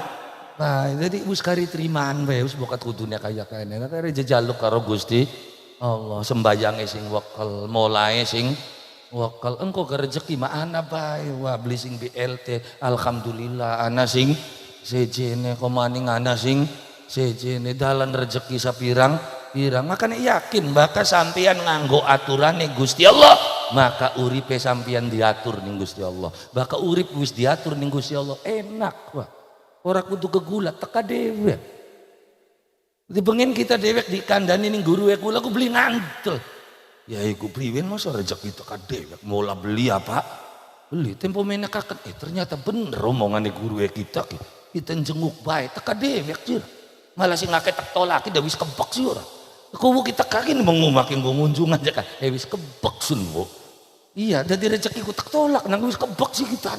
nah jadi wis kari terimaan bae wis bokat kudune kaya kene kare jejaluk karo Gusti Allah sembayange sing wekel molae sing Wakal engkau ke rezeki mah ana bae wah beli sing BLT alhamdulillah ana sing sejene komani ana sing sejene dalan rezeki sapirang pirang makanya yakin bakal sampean nganggo aturane Gusti Allah maka uripe sampean diatur ning Gusti Allah bakal urip wis diatur ning Gusti Allah enak wah ora kudu kegulat teka dewek dipengen kita dewek dikandani ning guru kula aku beli ngantel. Ya iku priwen masa rezeki teka dewek mola beli apa? Beli tempo menekaken ternyata bener omongane guru kita kita jenguk bae teka dewek jir. Malah sing ngake tak tolaki dah wis kebek sih ora. Kuwu kita kakin mengumakin kunjungan aja kan. Wis kebek sun bu. Iya dadi rezeki ku tak tolak nang wis kebek sih kita.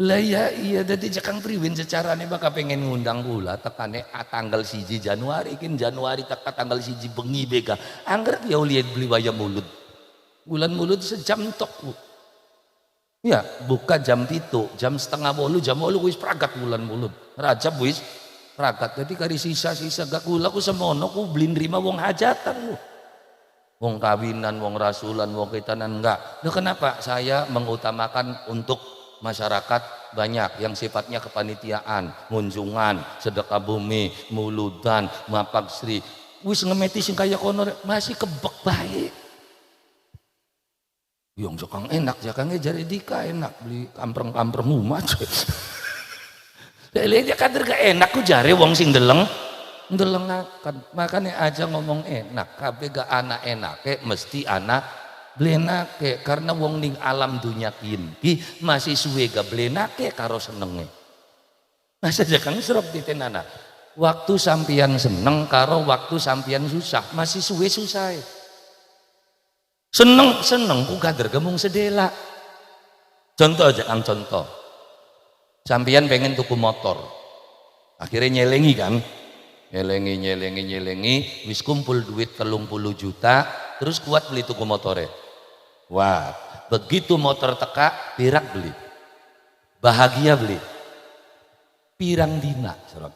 Lah ya iya dadi jakang priwen secarane bakal pengen ngundang kula tekane tanggal 1 Januari kin Januari teka tanggal 1 bengi bega angger ya lihat beli wayang mulut bulan mulut sejam tok bu ya buka jam 7 jam setengah 8 jam 8 wis pragat bulan mulut rajab wis pragat jadi kari sisa-sisa gak kula ku semono ku beli nerima wong hajatan lu wong kawinan wong rasulan wong kitanan enggak nah kenapa saya mengutamakan untuk masyarakat banyak yang sifatnya kepanitiaan, munjungan, sedekah bumi, muludan, mapak sri. Wis ngemeti sing kaya kono masih kebek baik. Yang jakang enak, jakangnya jari dika enak beli kampreng-kampreng umat. Lele dia kader gak enak ku jare wong sing deleng akan. Makanya aja ngomong enak, kabeh gak anak enake mesti anak blenake karena wong ning alam dunya kini masih suwe ga blenake karo senenge masa jakang serok ditenana waktu sampian seneng karo waktu sampian susah masih suwe susah seneng ku kader gemung sedela contoh jakang contoh sampian pengen tuku motor akhirnya nyelengi kan nyelengi wis kumpul duit 30 juta terus kuat beli tuku motore wah begitu motor teka pirak beli bahagia beli pirang dina serot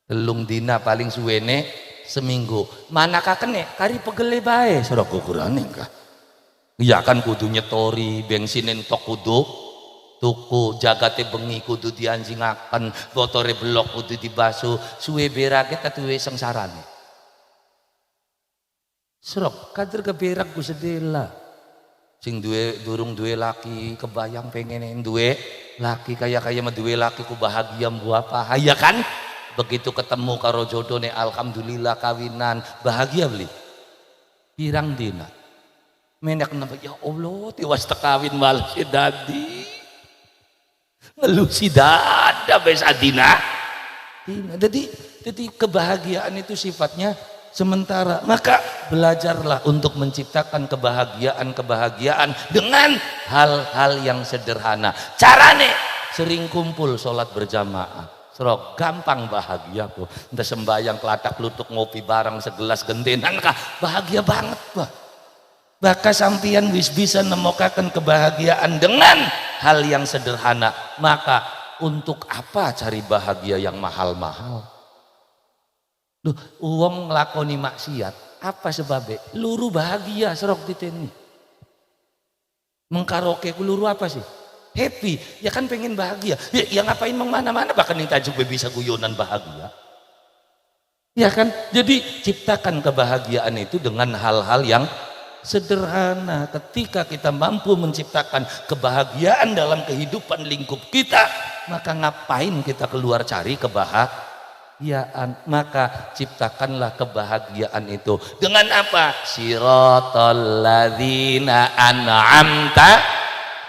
telung dina paling suwene seminggu mana kakene kari pegele bae serot kukurane kah iya kan kudu nyetori bensin entok kudu tuku jagate bengi kudu dianjingaken motore blok kudu dibasuh suwe berake tatuwe sengsarane serok kader keberak ku sedela sing durung duwe laki kebayang pengen duwe laki kaya mah duwe laki ku bahagia mbu apa ya kan begitu ketemu karo jodone alhamdulillah kawinan bahagia beli pirang dina menek napa ya Allah tiwas tekawin malah si dadi ngeluh si dada bes adina jadi kebahagiaan itu sifatnya sementara maka belajarlah untuk menciptakan kebahagiaan dengan hal-hal yang sederhana carane sering kumpul sholat berjamaah serok gampang bahagia tuh entah sembayang kelatak lutuk ngopi bareng segelas gendenan kah bahagia banget bah bakal sampian wis bisa nemokaken kebahagiaan dengan hal yang sederhana maka untuk apa cari bahagia yang mahal-mahal Duh, uang ngelakoni maksiat apa sebabnya? Luru bahagia serok diteni. Mengkaraoke ku luru apa sih? Happy, ya kan pengen bahagia. Ya ngapain mana-mana bahkan yang tajuk bisa guyonan bahagia. Ya kan? Jadi ciptakan kebahagiaan itu dengan hal-hal yang sederhana. Ketika kita mampu menciptakan kebahagiaan dalam kehidupan lingkup kita, maka ngapain kita keluar cari kebahagiaan? Maka ciptakanlah kebahagiaan itu dengan apa? Siratal ladzina an'amta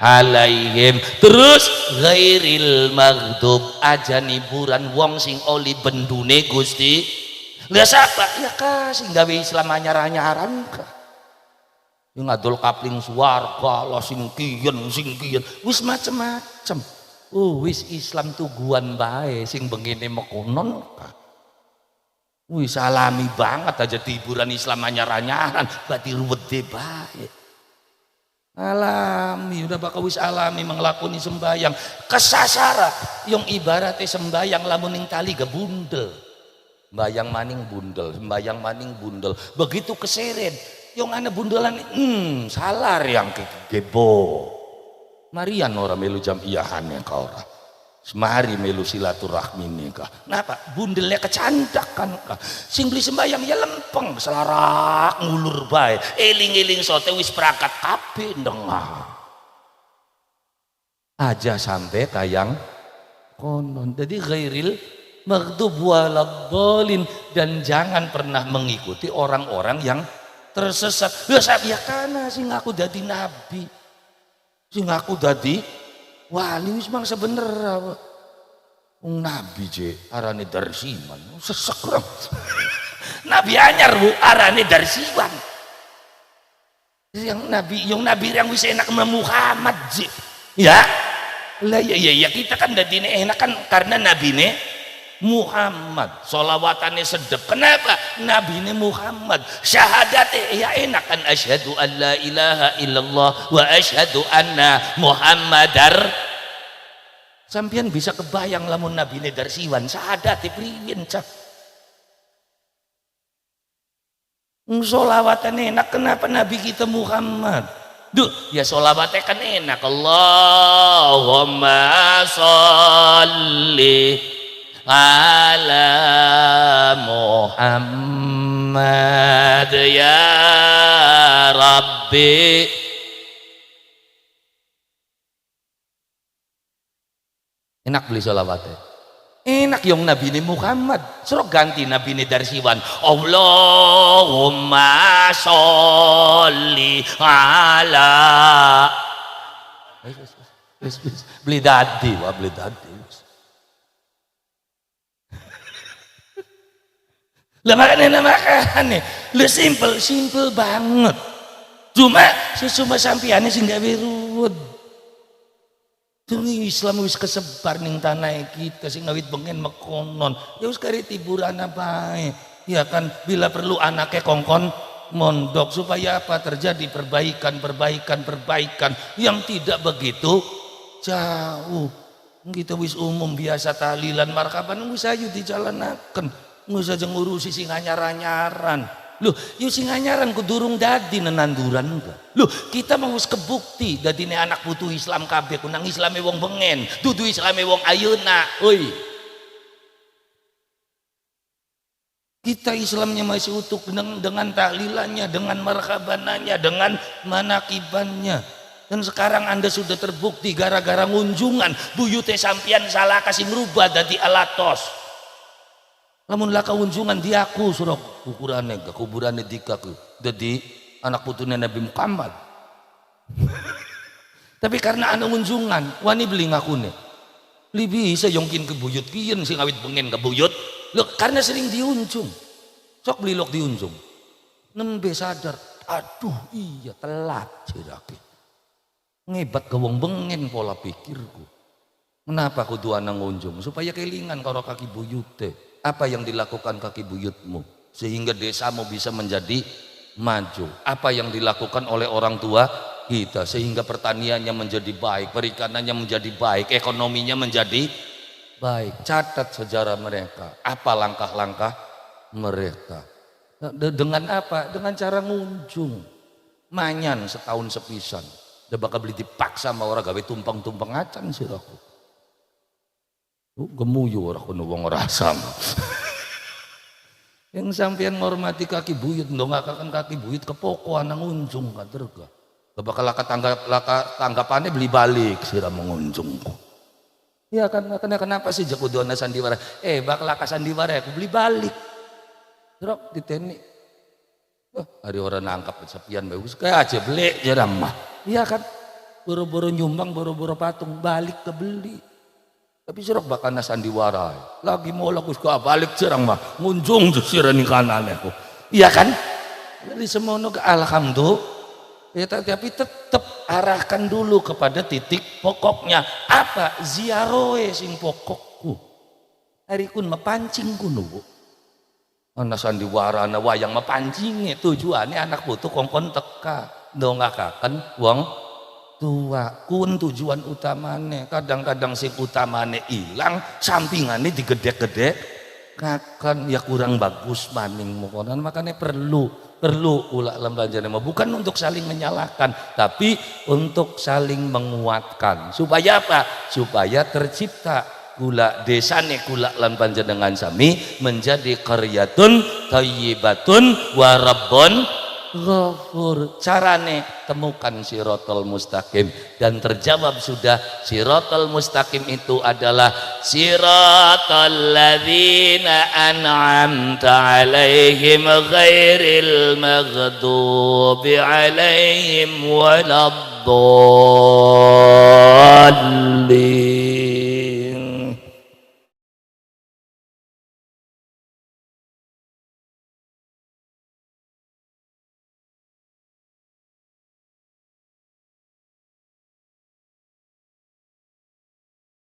alaihim terus ghairil maghdub aja hiburan wong sing oli bendune Gusti lah siapa? Ya kasih gawe Islam anyar-anyaran yang ngadol kapling swarga lah sing kiyen wis macem-macem wis Islam tuguan bae sing bengine mekonon wis alami banget aja hiburan Islam anyar-anyaran berarti ruwede bae alami udah bakal wis alami mengelakoni sembayang kesasara yang ibaratnya sembayang lamun ning tali gebundel Sembayang maning bundel. Begitu keseret, yang ana bundelan, salar yang gebo. Marian ora melu jamiahannya kau ora. Semari melu silaturahmi nikah. Napa? Bundelnya kecandak kan kah? Sing beli sembayang ya lempeng, selarak ngulur bae. Eling-eling sote wis perangkat kabeh ndengah. Aja sampai kayang konon. Jadi ghairil maghdub waladhdallin, dan jangan pernah mengikuti orang-orang yang tersesat. Ya karena sing aku dadi nabi, sing aku dadi wali wis mang sebener nabi je arane darsiwan sesek orang. Nabi anyar bu arane darsiwan. Yang nabi yang wis enak Muhammad je. Ya lah ya kita kan dadi enak kan karena nabine Muhammad, sholawatane sedep. Kenapa? Nabine Muhammad. Syahadatnya ya enak kan, asyhadu an la ilaha illallah wa asyhadu anna Muhammadar. Sampian bisa kebayang lamun nabine darsiwan syahadatnya priyen cah. Sholawatane enak, kenapa nabi kita Muhammad? Duh, ya sholawatnya kan enak. Allahumma sholli ala Muhammad ya Rabbi. Enak beli sholawatnya, enak yang nabi ini Muhammad. Suruh ganti nabi ini darsiwan. Allahumma sholli ala. Beli dadi, beli dadi. Lah makanya lu simple banget. Cuma sampiane sing gawe ruwet. Tuh Islam wis kesebar ning tanah kita sing ngawit bengen mekonon. Ya wis kari tiburan bae. Ya kan bila perlu anaknya kongkon mondok supaya apa terjadi perbaikan yang tidak begitu jauh. Kita wis umum biasa tahlilan marhaban wis ayu dijalanaken. Nggak usah ngurusi sing anyar-anyaran. Loh, yuk sing anyaran kudurung dadi nenanduran enggak. Loh, kita mau kebukti dadi ne anak putu Islam kabeh kunang Islame wong bengen, dudu Islame wong ayeuna. Oi. Kita Islamnya masih utuh dengan tahlilannya, dengan marhabananya, dengan manakibannya. Dan sekarang Anda sudah terbukti gara-gara ngunjungan buyute sampian salah kasih ngerubah dadi alatos. Lamun laka unjungan diaku surok ukurannya ke kuburannya dikaku jadi anak putune Nabi Muhammad. Tapi karena anak unjungan wani beli ngakune lebih bisa yongkin kebuyut kian sing awit bengen kebuyut lo karena sering diunjung sok beli lok diunjung nembe sadar aduh iya telat ciraki ngebat ke wong bengen pola pikirku. Kenapa kudu anak unjung supaya kelingan karo kaki buyute. Apa yang dilakukan kaki buyutmu sehingga desamu bisa menjadi maju? Apa yang dilakukan oleh orang tua kita sehingga pertaniannya menjadi baik, perikanannya menjadi baik, ekonominya menjadi baik? Catat sejarah mereka, apa langkah-langkah mereka. Dengan apa? Dengan cara ngunjung manyan setahun sepisan. Udah bakal beli dipaksa sama orang gawe tumpang-tumpang acan siraku. Gemuyu orang kuno wong ora sama. Yang sampean ngormati kaki buyut ndongakaken kaki buyut ke poko anang unjung kaderga. Bakal tanggapannya beli balik sira mengunjungku. Ya kan kenapa sih jakudona sandiwara? Bakal laka sandiwara aku beli balik. Drop diteni. Hari orang nangkap sepian bagus kayak aja beli jarang mah. Iya kan? Boro-boro nyumbang boro-boro patung balik ke beli. Tapi serok bakal sandiwara lagi mau laku suka balik cerang mah ngunjung sira ning kanan aku. Iya kan? Dari semono ke alhamdulillah. Ya tapi tetap arahkan dulu kepada titik pokoknya. Apa? Ziaroe sing pokokku. Hari kun mapancing kuno. Ana sandiwara ana wayang mapancingnya tujuannya anak putu kongkon teka ndongakaken wong tua kun tujuan utamane kadang-kadang sing utamane ilang sampingane digedek-gedek kakan ya kurang bagus maning mokonan, makanya perlu ulah lembanjana bukan untuk saling menyalahkan tapi untuk saling menguatkan. Supaya apa? Supaya tercipta kula desane kula lan panjenengan sami menjadi qaryatun thayyibatun wa rabbun ghafur. Carane temukan siratal mustaqim, dan terjawab sudah. Siratal mustaqim itu adalah siratal ladzina an'amta alaihim ghairil maghdubi alaihim waladdallin.